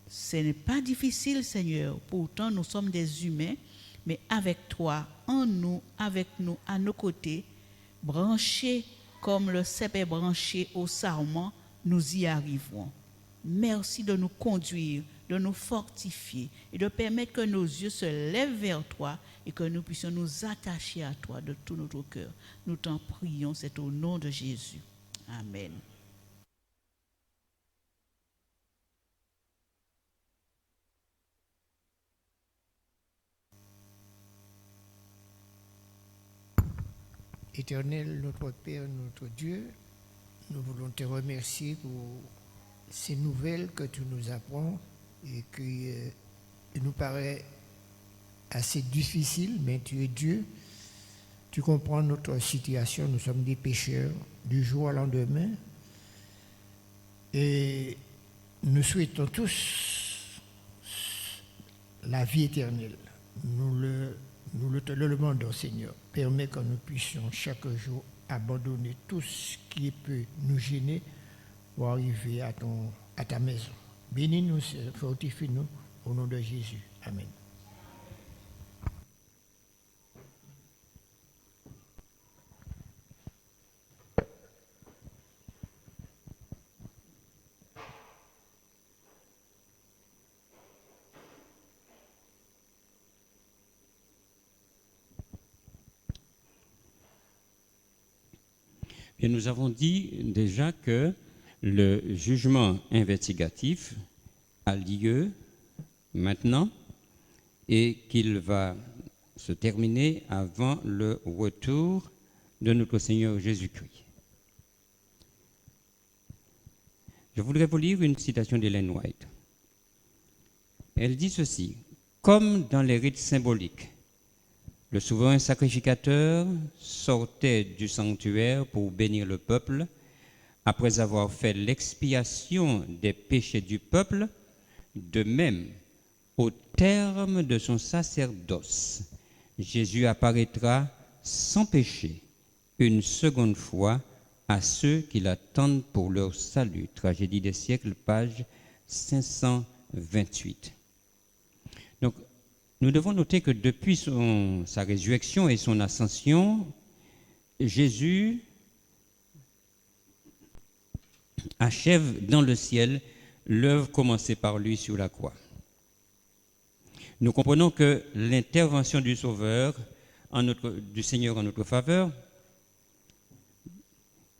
Speaker 7: Ce n'est pas difficile, Seigneur. Pourtant, nous sommes des humains, mais avec toi, en nous, avec nous, à nos côtés, branchés comme le cep est branché au sarment, nous y arriverons. Merci de nous conduire, de nous fortifier et de permettre que nos yeux se lèvent vers toi et que nous puissions nous attacher à toi de tout notre cœur. Nous t'en prions, c'est au nom de Jésus. Amen.
Speaker 6: Éternel, notre Père, notre Dieu, nous voulons te remercier pour ces nouvelles que tu nous apprends et qui nous paraît assez difficile, mais tu es Dieu. Tu comprends notre situation, nous sommes des pécheurs du jour au lendemain et nous souhaitons tous la vie éternelle. Nous te le demandons, Seigneur. Permets que nous puissions chaque jour abandonner tout ce qui peut nous gêner pour arriver à ta maison. Bénis-nous, fortifie-nous au nom de Jésus. Amen.
Speaker 2: Et nous avons dit déjà que le jugement investigatif a lieu maintenant et qu'il va se terminer avant le retour de notre Seigneur Jésus-Christ. Je voudrais vous lire une citation d'Ellen White. Elle dit ceci: comme dans les rites symboliques, le souverain sacrificateur sortait du sanctuaire pour bénir le peuple. Après avoir fait l'expiation des péchés du peuple, de même, au terme de son sacerdoce, Jésus apparaîtra sans péché une seconde fois à ceux qui l'attendent pour leur salut. Tragédie des siècles, page 528. Donc, nous devons noter que depuis sa résurrection et son ascension, Jésus achève dans le ciel l'œuvre commencée par lui sur la croix. Nous comprenons que l'intervention du Sauveur, du Seigneur en notre faveur,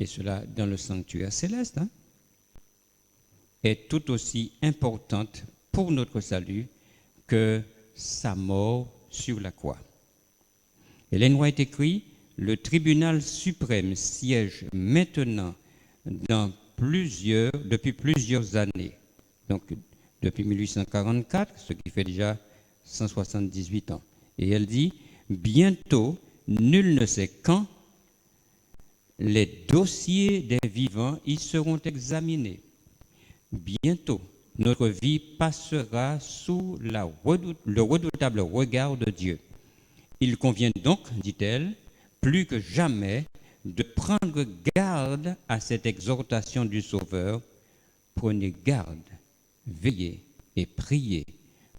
Speaker 2: et cela dans le sanctuaire céleste, est tout aussi importante pour notre salut que sa mort sur la croix. Ellen White écrit: le tribunal suprême siège maintenant depuis plusieurs années, donc depuis 1844, ce qui fait déjà 178 ans. Et elle dit: bientôt, nul ne sait quand, les dossiers des vivants y seront examinés. Bientôt, notre vie passera sous le redoutable regard de Dieu. Il convient donc, dit-elle, plus que jamais, de prendre garde à cette exhortation du Sauveur. Prenez garde, veillez et priez,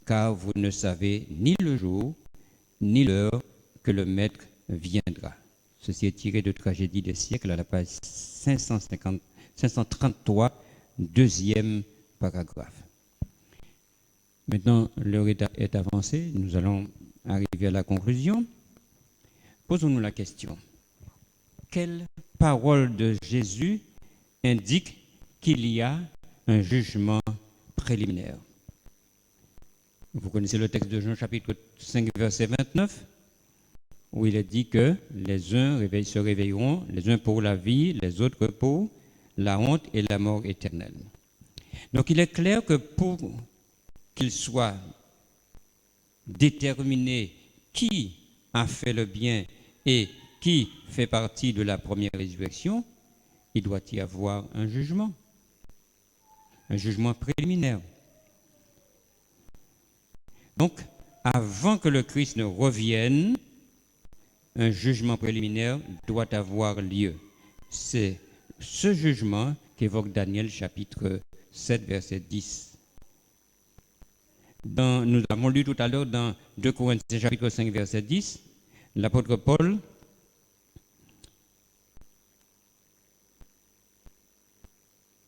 Speaker 2: car vous ne savez ni le jour, ni l'heure que le Maître viendra. Ceci est tiré de Tragédie des siècles à la page 533, deuxième paragraphe. Maintenant, l'heure est avancée, nous allons arriver à la conclusion. Posons-nous la question: quelle parole de Jésus indique qu'il y a un jugement préliminaire? Vous connaissez le texte de Jean chapitre 5 verset 29, où il est dit que les uns se réveilleront, les uns pour la vie, les autres pour la honte et la mort éternelle. Donc il est clair que pour qu'il soit déterminé qui a fait le bien et qui fait partie de la première résurrection, il doit y avoir un jugement préliminaire. Donc, avant que le Christ ne revienne, un jugement préliminaire doit avoir lieu. C'est ce jugement qu'évoque Daniel chapitre 7, verset 10. Nous avons lu tout à l'heure dans 2 Corinthiens chapitre 5, verset 10, l'apôtre Paul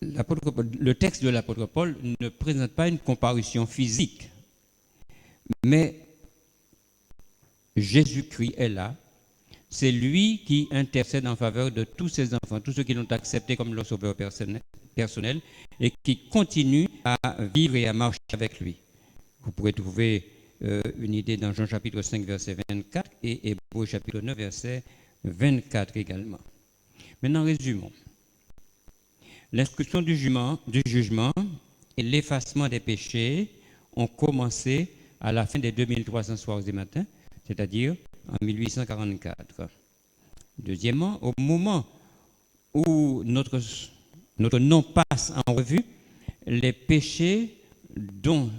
Speaker 2: le texte de l'apôtre Paul ne présente pas une comparution physique, mais Jésus-Christ est là. C'est lui qui intercède en faveur de tous ses enfants, tous ceux qui l'ont accepté comme leur sauveur personnel et qui continuent à vivre et à marcher avec lui. Vous pourrez trouver une idée dans Jean chapitre 5, verset 24 et Hébreux chapitre 9, verset 24 également. Maintenant, résumons. L'instruction du jugement et l'effacement des péchés ont commencé à la fin des 2300 soirs et matins, c'est-à-dire en 1844. Deuxièmement, au moment où notre nom passe en revue, les péchés dont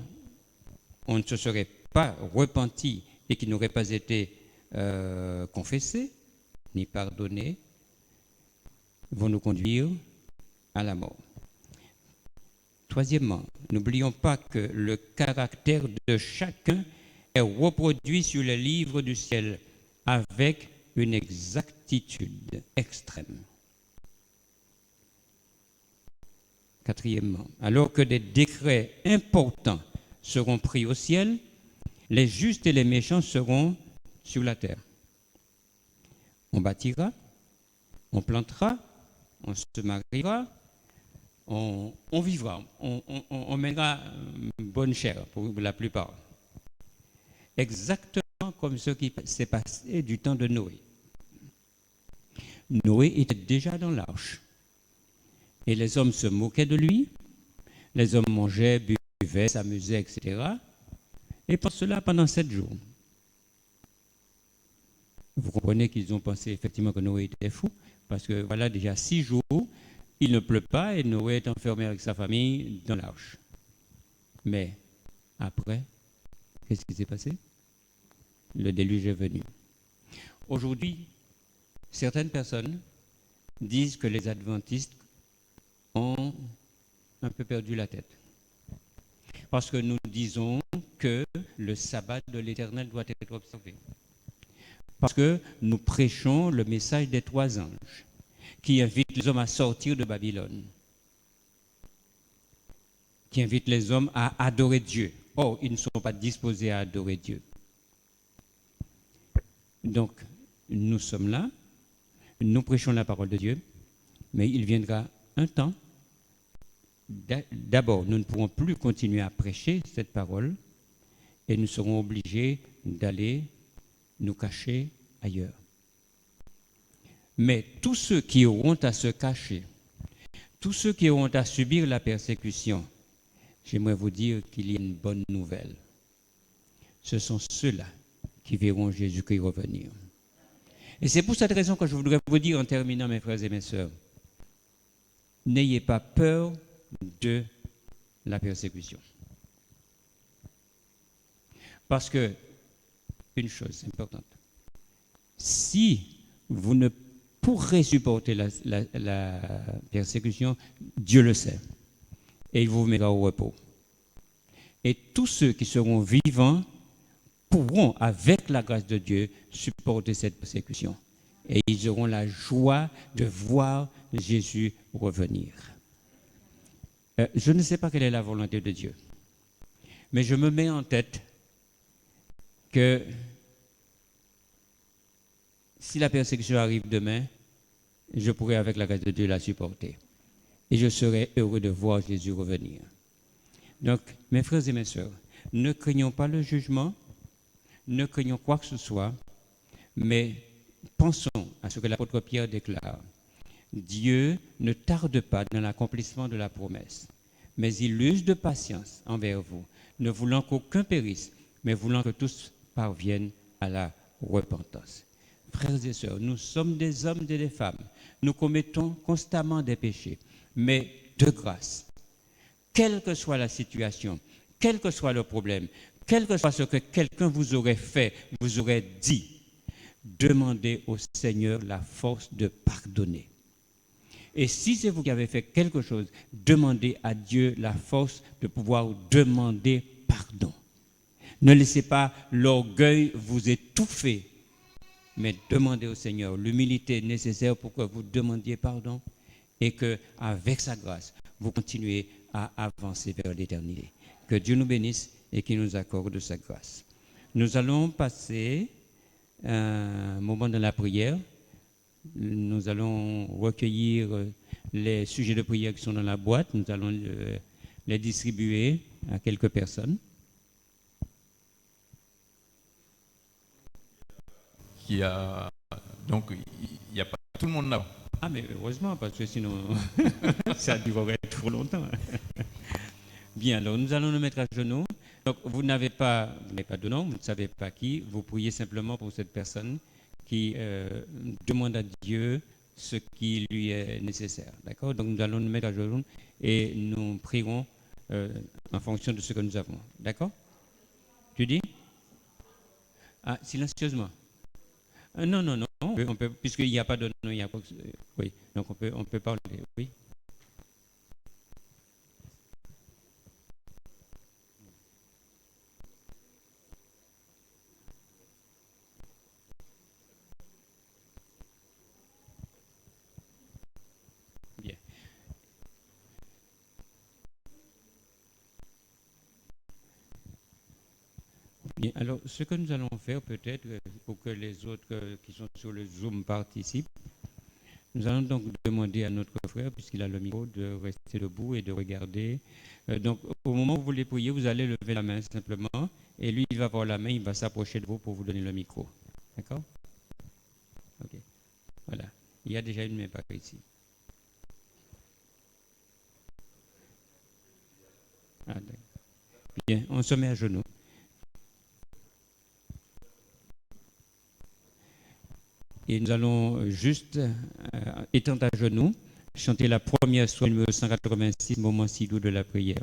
Speaker 2: on ne se serait pas repenti et qui n'auraient pas été confessés ni pardonnés vont nous conduire à la mort. Troisièmement, n'oublions pas que le caractère de chacun est reproduit sur les livres du ciel avec une exactitude extrême. Quatrièmement, alors que des décrets importants seront pris au ciel, les justes et les méchants seront sur la terre. On bâtira, on plantera, on se mariera, on vivra, on mènera bonne chère pour la plupart. Exactement comme ce qui s'est passé du temps de Noé. Noé était déjà dans l'arche. Et les hommes se moquaient de lui. Les hommes mangeaient, buvaient, s'amusaient, etc. Et pour cela, pendant 7 jours. Vous comprenez qu'ils ont pensé effectivement que Noé était fou, parce que voilà, déjà 6 jours, il ne pleut pas et Noé est enfermé avec sa famille dans l'arche. Mais après, qu'est-ce qui s'est passé? Le déluge est venu. Aujourd'hui, certaines personnes disent que les adventistes ont un peu perdu la tête. Parce que nous disons que le sabbat de l'Éternel doit être observé. Parce que nous prêchons le message des 3 anges qui invitent les hommes à sortir de Babylone, qui invitent les hommes à adorer Dieu. Or, ils ne sont pas disposés à adorer Dieu. Donc, nous sommes là, nous prêchons la parole de Dieu, mais il viendra un temps, d'abord, nous ne pourrons plus continuer à prêcher cette parole et nous serons obligés d'aller nous cacher ailleurs. Mais tous ceux qui auront à se cacher, tous ceux qui auront à subir la persécution, j'aimerais vous dire qu'il y a une bonne nouvelle. Ce sont ceux-là qui verront Jésus-Christ revenir. Et c'est pour cette raison que je voudrais vous dire en terminant, mes frères et mes sœurs, n'ayez pas peur de la persécution. Parce que, une chose importante, si vous ne pourrez supporter la persécution, Dieu le sait, et il vous mettra au repos. Et tous ceux qui seront vivants pourront, avec la grâce de Dieu, supporter cette persécution. Et ils auront la joie de voir Jésus revenir. Je ne sais pas quelle est la volonté de Dieu, mais je me mets en tête que si la persécution arrive demain, je pourrai, avec la grâce de Dieu, la supporter. Et je serai heureux de voir Jésus revenir. Donc, mes frères et mes sœurs, ne craignons pas le jugement, ne craignons quoi que ce soit, mais pensons à ce que l'apôtre Pierre déclare. Dieu ne tarde pas dans l'accomplissement de la promesse, mais il use de patience envers vous, ne voulant qu'aucun périsse, mais voulant que tous parviennent à la repentance. frères et sœurs, nous sommes des hommes et des femmes. Nous commettons constamment des péchés. Mais de grâce, quelle que soit la situation, quel que soit le problème, quel que soit ce que quelqu'un vous aurait fait, vous aurait dit, demandez au Seigneur la force de pardonner. Et si c'est vous qui avez fait quelque chose, demandez à Dieu la force de pouvoir demander pardon. Ne laissez pas l'orgueil vous étouffer, mais demandez au Seigneur l'humilité nécessaire pour que vous demandiez pardon et qu'avec sa grâce, vous continuez à avancer vers l'éternité. Que Dieu nous bénisse et qu'il nous accorde sa grâce. Nous allons passer un moment de la prière. Nous allons recueillir les sujets de prière qui sont dans la boîte. Nous allons les distribuer à quelques personnes.
Speaker 4: Donc, il n'y a pas tout le monde là.
Speaker 2: Ah, mais heureusement, parce que sinon, ça durerait trop longtemps. Bien, alors nous allons nous mettre à genoux. Donc, vous n'avez pas de nom, vous ne savez pas qui. Vous priez simplement pour cette personne qui demande à Dieu ce qui lui est nécessaire. D'accord? Donc, nous allons nous mettre à genoux et nous prierons en fonction de ce que nous avons. D'accord? Tu dis? Ah, silencieusement. Non, on peut, puisqu'il n'y a pas de nom, il y a pas, oui, donc on peut parler, oui. Bien. Bien, alors ce que nous allons faire peut-être pour que les autres qui sont sur le Zoom participent, nous allons donc demander à notre frère, puisqu'il a le micro, de rester debout et de regarder. Donc au moment où vous voulez prier, vous allez lever la main simplement, et lui il va avoir la main, il va s'approcher de vous pour vous donner le micro. D'accord? Ok. Voilà. Il y a déjà une main par ici. Ah, bien, on se met à genoux. Et nous allons juste, étant à genoux, chanter la première soirée numéro 186, moment si doux de la prière.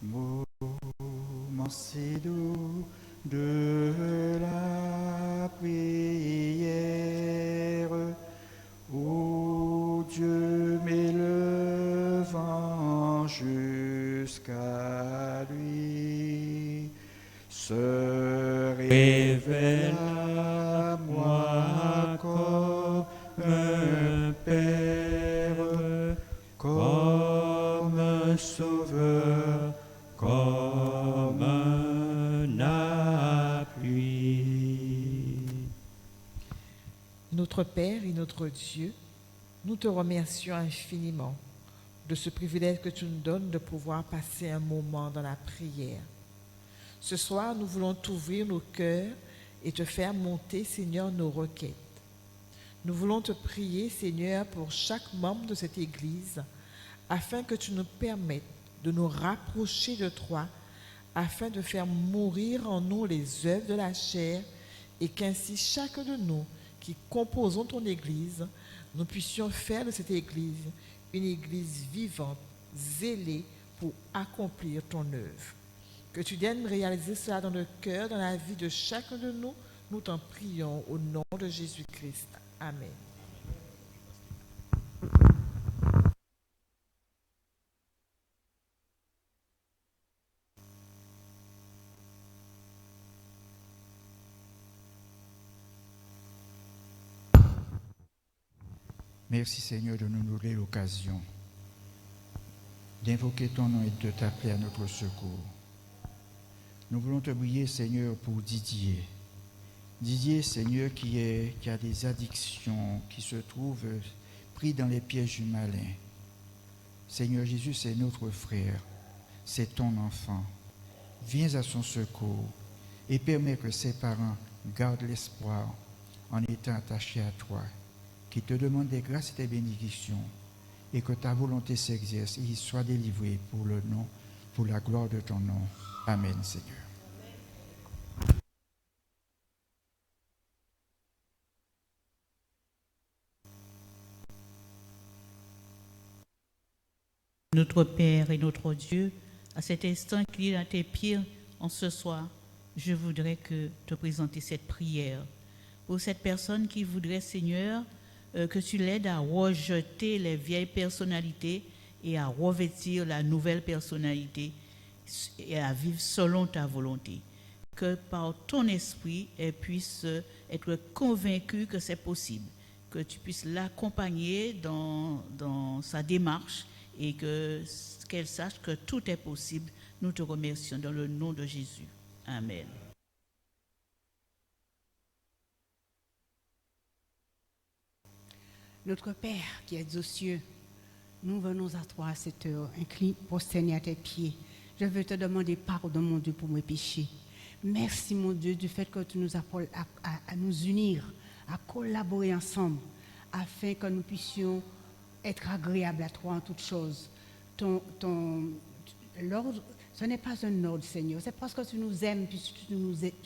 Speaker 1: Moment si doux de la prière, où Dieu m'élevant jusqu'à lui, se révèle à moi comme un Père, comme un Sauveur, comme un appui.
Speaker 8: Notre Père et notre Dieu, nous te remercions infiniment de ce privilège que tu nous donnes de pouvoir passer un moment dans la prière. Ce soir, nous voulons t'ouvrir nos cœurs et te faire monter, Seigneur, nos requêtes. Nous voulons te prier, Seigneur, pour chaque membre de cette Église, afin que tu nous permettes de nous rapprocher de toi, afin de faire mourir en nous les œuvres de la chair, et qu'ainsi chacun de nous qui composons ton Église, nous puissions faire de cette Église une Église vivante, zélée pour accomplir ton œuvre. Que tu viennes réaliser cela dans le cœur, dans la vie de chacun de nous, nous t'en prions au nom de Jésus-Christ. Amen.
Speaker 1: Merci Seigneur de nous donner l'occasion d'invoquer ton nom et de t'appeler à notre secours. Nous voulons te prier Seigneur pour Didier. Didier Seigneur qui a des addictions, qui se trouve pris dans les pièges du malin. Seigneur Jésus, c'est notre frère, c'est ton enfant. Viens à son secours et permets que ses parents garde l'espoir en étant attaché à toi, qui te demande des grâces et des bénédictions, et que ta volonté s'exerce et il soit délivré pour le nom, pour la gloire de ton nom. Amen, Seigneur.
Speaker 7: Notre Père et notre Dieu, à cet instant qu'il est à tes pieds en ce soir, je voudrais te présenter cette prière. Pour cette personne qui voudrait, Seigneur, que tu l'aides à rejeter les vieilles personnalités et à revêtir la nouvelle personnalité et à vivre selon ta volonté. Que par ton esprit, elle puisse être convaincue que c'est possible, que tu puisses l'accompagner dans sa démarche et qu'elle sache que tout est possible. Nous te remercions dans le nom de Jésus. Amen.
Speaker 9: Notre Père qui es aux cieux, nous venons à toi à cette heure, incline, prosternés à tes pieds. Je veux te demander pardon, mon Dieu, pour mes péchés. Merci, mon Dieu, du fait que tu nous appelles à nous unir, à collaborer ensemble, afin que nous puissions être agréables à toi en toutes choses. L'ordre, ce n'est pas un ordre, Seigneur, c'est parce que tu nous aimes, puisque tu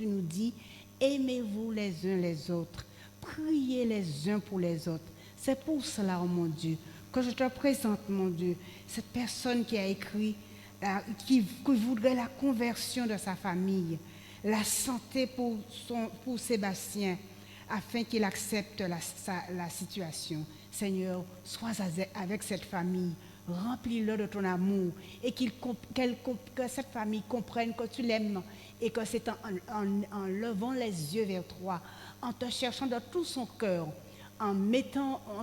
Speaker 9: nous dis, aimez-vous les uns les autres, priez les uns pour les autres. C'est pour cela, oh mon Dieu, que je te présente, mon Dieu, cette personne qui a écrit, qui voudrait la conversion de sa famille, la santé pour Sébastien, afin qu'il accepte la situation. Seigneur, sois avec cette famille, remplis-le de ton amour et que cette famille comprenne que tu l'aimes et que c'est en levant les yeux vers toi, en te cherchant de tout son cœur, en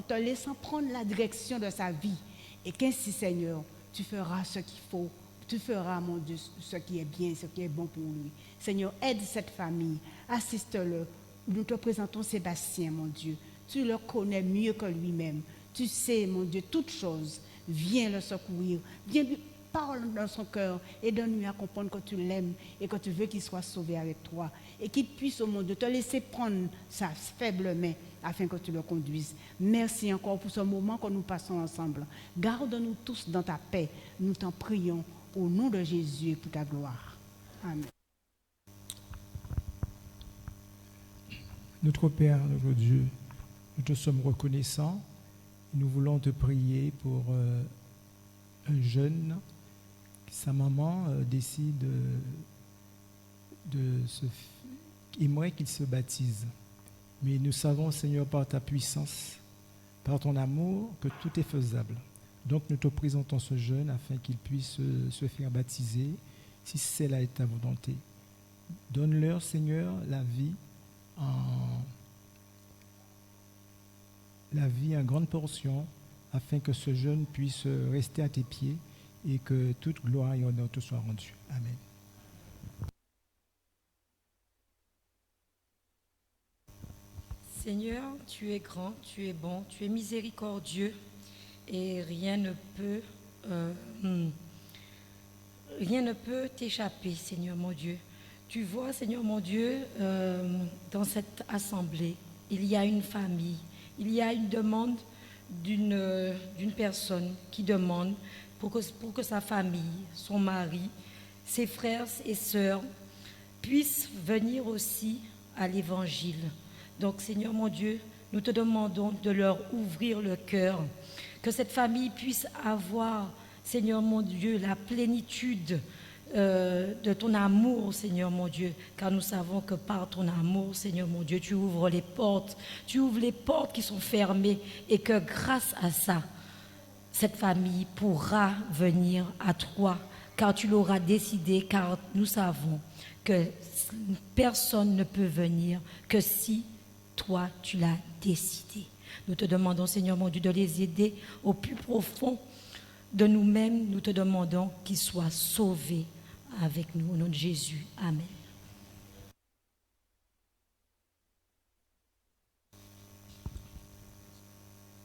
Speaker 9: te laissant prendre la direction de sa vie et qu'ainsi, Seigneur, tu feras ce qu'il faut. Tu feras, mon Dieu, ce qui est bien, ce qui est bon pour lui. Seigneur, aide cette famille, assiste-le. Nous te présentons Sébastien, mon Dieu. Tu le connais mieux que lui-même. Tu sais, mon Dieu, toutes choses. Viens le secourir. Viens lui parler dans son cœur et donne-lui à comprendre que tu l'aimes et que tu veux qu'il soit sauvé avec toi. Et qu'il puisse, au monde, te laisser prendre sa faible main afin que tu le conduises. Merci encore pour ce moment que nous passons ensemble. Garde-nous tous dans ta paix. Nous t'en prions au nom de Jésus pour ta gloire. Amen.
Speaker 10: Notre Père, notre Dieu, nous te sommes reconnaissants. Nous voulons te prier pour un jeune. Sa maman décide aimerait qu'il se baptise. Mais nous savons, Seigneur, par ta puissance, par ton amour, que tout est faisable. Donc nous te présentons ce jeune afin qu'il puisse se faire baptiser, si c'est là ta volonté. Donne-leur, Seigneur, la vie en grande portion, afin que ce jeune puisse rester à tes pieds et que toute gloire et honneur te soient rendus. Amen.
Speaker 11: Seigneur, tu es grand, tu es bon, tu es miséricordieux et rien ne peut t'échapper, Seigneur mon Dieu. Tu vois, Seigneur mon Dieu, dans cette assemblée, il y a une famille, il y a une demande d'une personne qui demande pour que sa famille, son mari, ses frères et sœurs puissent venir aussi à l'Évangile. Donc, Seigneur mon Dieu, nous te demandons de leur ouvrir le cœur, que cette famille puisse avoir, Seigneur mon Dieu, la plénitude de ton amour, Seigneur mon Dieu, car nous savons que par ton amour, Seigneur mon Dieu, tu ouvres les portes qui sont fermées et que grâce à ça, cette famille pourra venir à toi, car tu l'auras décidé, car nous savons que personne ne peut venir que si toi, tu l'as décidé. Nous te demandons, Seigneur mon Dieu, de les aider au plus profond de nous-mêmes. Nous te demandons qu'ils soient sauvés avec nous, au nom de Jésus. Amen.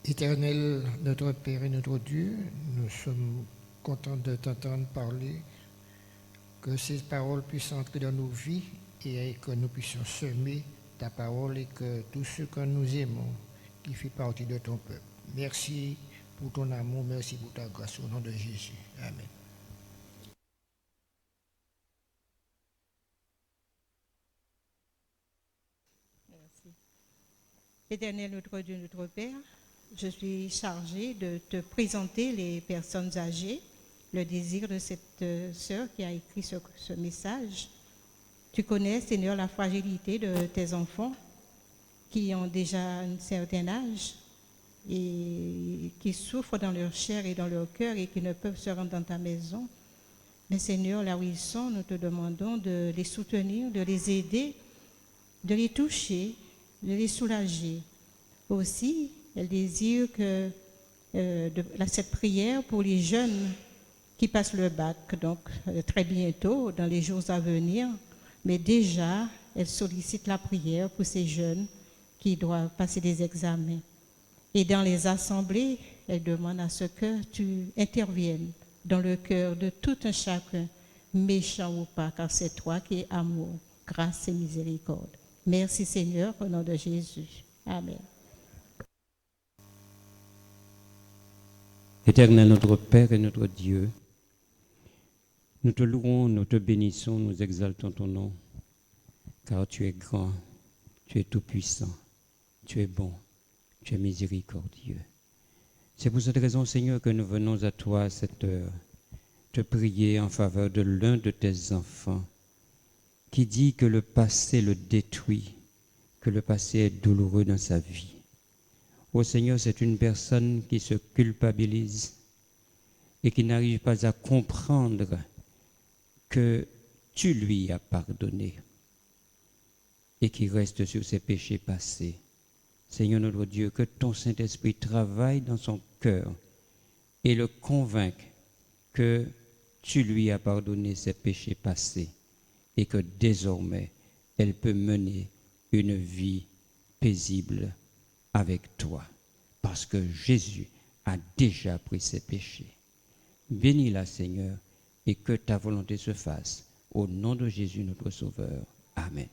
Speaker 6: Éternel, notre Père et notre Dieu, nous sommes contents de t'entendre parler, que ces paroles puissent entrer dans nos vies et que nous puissions semer ta parole et que tous ceux que nous aimons, qui fait partie de ton peuple. Merci pour ton amour, merci pour ta grâce au nom de Jésus. Amen.
Speaker 3: Éternel notre Dieu, notre Père, je suis chargée de te présenter les personnes âgées, le désir de cette sœur qui a écrit ce message. Tu connais, Seigneur, la fragilité de tes enfants qui ont déjà un certain âge et qui souffrent dans leur chair et dans leur cœur et qui ne peuvent se rendre dans ta maison. Mais Seigneur, là où ils sont, nous te demandons de les soutenir, de les aider, de les toucher, de les soulager. Aussi, elle désire que cette prière pour les jeunes qui passent le bac, donc très bientôt, dans les jours à venir, mais déjà, elle sollicite la prière pour ces jeunes qui doivent passer des examens. Et dans les assemblées, elle demande à ce que tu interviennes dans le cœur de tout un chacun, méchant ou pas, car c'est toi qui es amour, grâce et miséricorde. Merci Seigneur, au nom de Jésus. Amen.
Speaker 2: Éternel notre Père et notre Dieu, nous te louons, nous te bénissons, nous exaltons ton nom, car tu es grand, tu es tout-puissant, tu es bon, tu es miséricordieux. C'est pour cette raison, Seigneur, que nous venons à toi à cette heure, te prier en faveur de l'un de tes enfants qui dit que le passé le détruit, que le passé est douloureux dans sa vie. Ô Seigneur, c'est une personne qui se culpabilise et qui n'arrive pas à comprendre que tu lui as pardonné et qui reste sur ses péchés passés. Seigneur notre Dieu, que ton Saint-Esprit travaille dans son cœur et le convainque que tu lui as pardonné ses péchés passés et que désormais elle peut mener une vie paisible avec toi, parce que Jésus a déjà pris ses péchés. Bénis-la, Seigneur, et que ta volonté se fasse. Au nom de Jésus, notre Sauveur. Amen.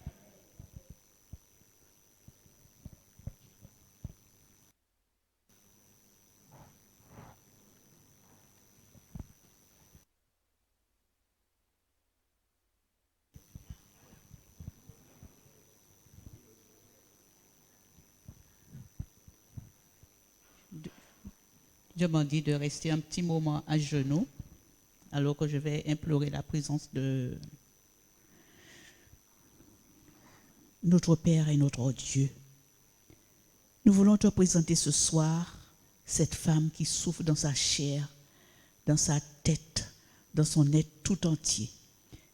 Speaker 7: Je m'en dis de rester un petit moment à genoux, alors que je vais implorer la présence de notre Père et notre Dieu. Nous voulons te présenter ce soir cette femme qui souffre dans sa chair, dans sa tête, dans son être tout entier.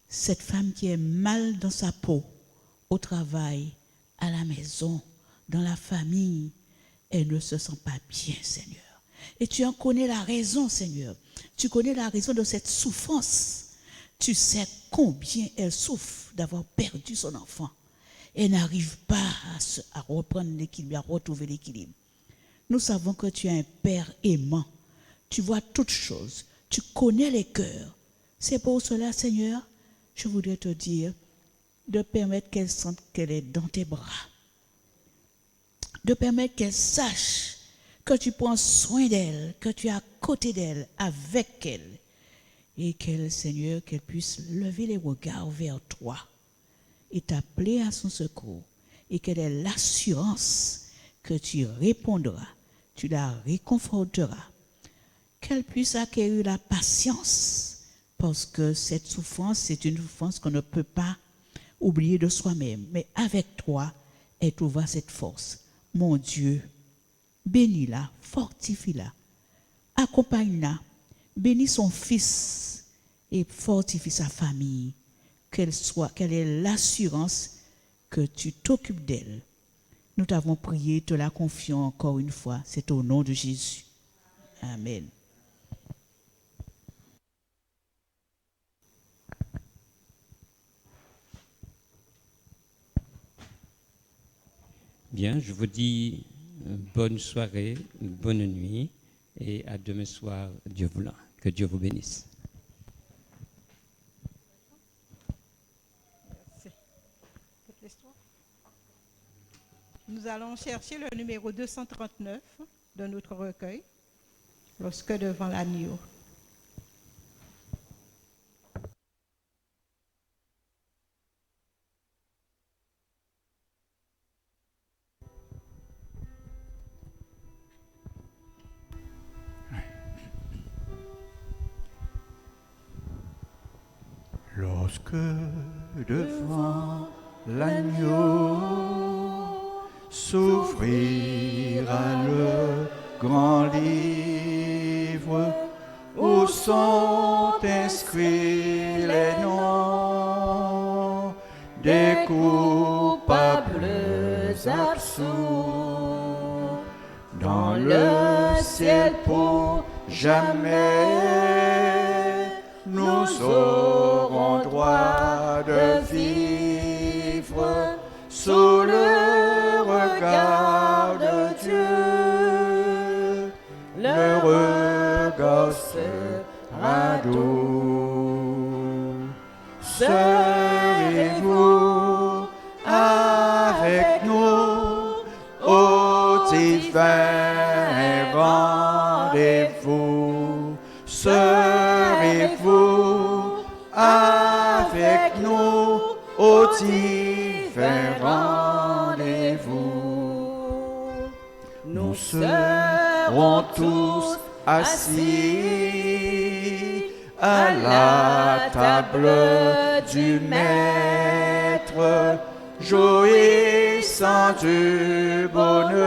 Speaker 7: Cette femme qui est mal dans sa peau, au travail, à la maison, dans la famille, elle ne se sent pas bien, Seigneur. Et tu en connais la raison, Seigneur. Tu connais la raison de cette souffrance. Tu sais combien elle souffre d'avoir perdu son enfant. Elle n'arrive pas à reprendre l'équilibre, à retrouver l'équilibre. Nous savons que tu es un Père aimant. Tu vois toutes choses. Tu connais les cœurs. C'est pour cela, Seigneur, je voudrais te dire de permettre qu'elle sente qu'elle est dans tes bras. De permettre qu'elle sache que tu prends soin d'elle, que tu es à côté d'elle, avec elle. Et qu'elle, Seigneur, qu'elle puisse lever les regards vers toi et t'appeler à son secours. Et qu'elle ait l'assurance que tu répondras, tu la réconforteras. Qu'elle puisse acquérir la patience, parce que cette souffrance, c'est une souffrance qu'on ne peut pas oublier de soi-même. Mais avec toi, elle trouvera cette force. Mon Dieu, bénis-la, fortifie-la, accompagne-la, bénis son fils et fortifie sa famille, qu'elle ait l'assurance que tu t'occupes d'elle. Nous t'avons prié, te la confions encore une fois, c'est au nom de Jésus. Amen.
Speaker 2: Bien, je vous dis bonne soirée, bonne nuit et à demain soir, Dieu voulant. Que Dieu vous bénisse.
Speaker 3: Merci. Nous allons chercher le numéro 239 de notre recueil, Lorsque devant l'agneau.
Speaker 1: Lorsque devant l'agneau s'ouvrira le grand livre où sont inscrits les noms des coupables absous dans le ciel pour jamais. Nous aurons droit de vivre sous le regard de Dieu. Le regard sera doux. Serez-vous avec nous au divin rendez-vous? Serez-vous avec nous au divin rendez-vous? Nous serons tous assis à la table du Maître, jouissant du bonheur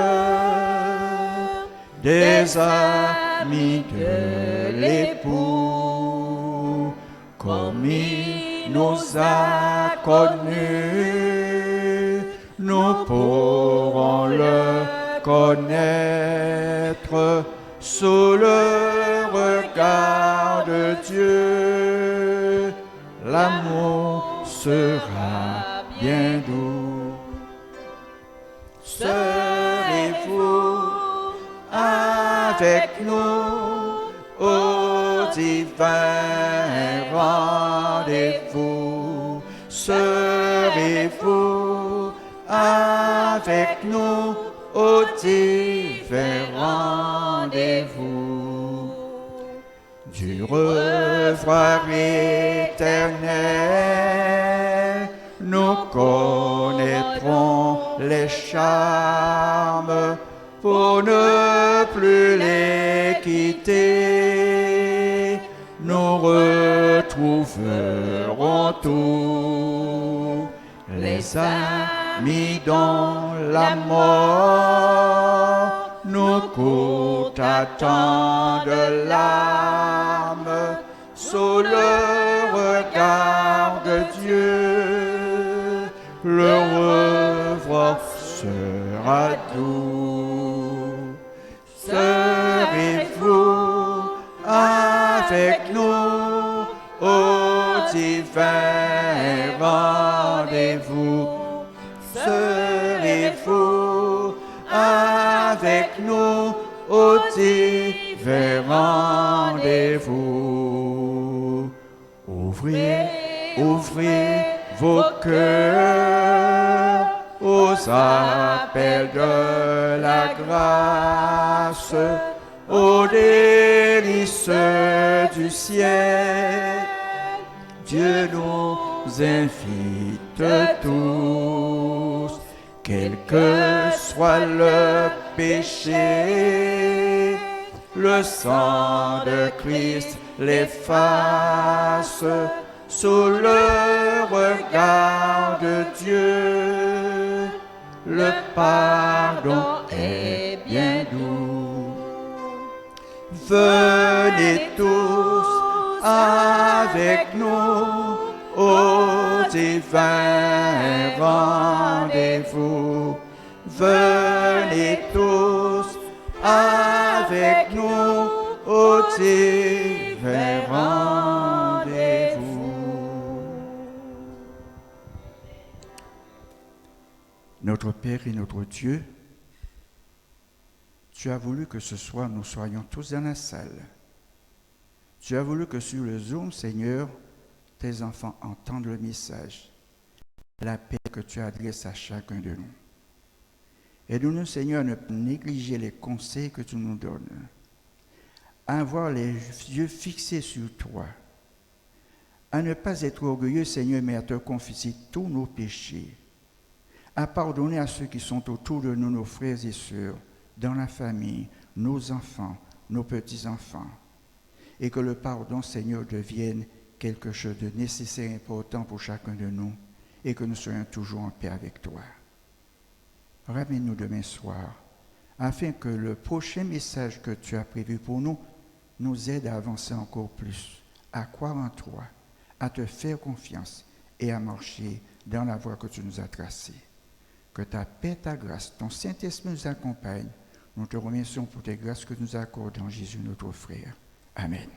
Speaker 1: des amis de l'époux. Comme il nous a connus, nous pourrons le connaître sous le regard de Dieu. L'amour sera bien doux. Serez-vous avec nous au divin rendez-vous? Serez-vous avec nous au divin rendez-vous? Du revoir éternel, nous connaîtrons les charmes pour ne plus les quitter. Nous retrouverons tous les amis dont la mort nous coûte tant de larmes. Sous le regard de Dieu, le revoir sera doux. Serez-vous avec nous au divin rendez-vous? Serez-vous avec nous au divin rendez-vous? Ouvrez vos cœurs aux appels de la grâce, aux délices du ciel. Dieu nous invite tous, quel que soit le péché, le sang de Christ l'efface. Sous le regard de Dieu, le pardon est bien doux. Venez tous avec nous au divin rendez-vous. Venez tous avec nous au divin rendez-vous. Notre Père et notre Dieu, tu as voulu que ce soir nous soyons tous dans la salle. Tu as voulu que sur le Zoom, Seigneur, tes enfants entendent le message, la paix que tu adresses à chacun de nous. Aide-nous, Seigneur, à ne pas négliger les conseils que tu nous donnes, à avoir les yeux fixés sur toi, à ne pas être orgueilleux, Seigneur, mais à te confesser tous nos péchés, à pardonner à ceux qui sont autour de nous, nos frères et sœurs, dans la famille, nos enfants, nos petits-enfants, et que le pardon, Seigneur, devienne quelque chose de nécessaire et important pour chacun de nous, et que nous soyons toujours en paix avec toi. Ramène-nous demain soir, afin que le prochain message que tu as prévu pour nous nous aide à avancer encore plus, à croire en toi, à te faire confiance et à marcher dans la voie que tu nous as tracée. Que ta paix, ta grâce, ton Saint-Esprit nous accompagne. Nous te remercions pour tes grâces que nous accordes en Jésus notre frère. Amen.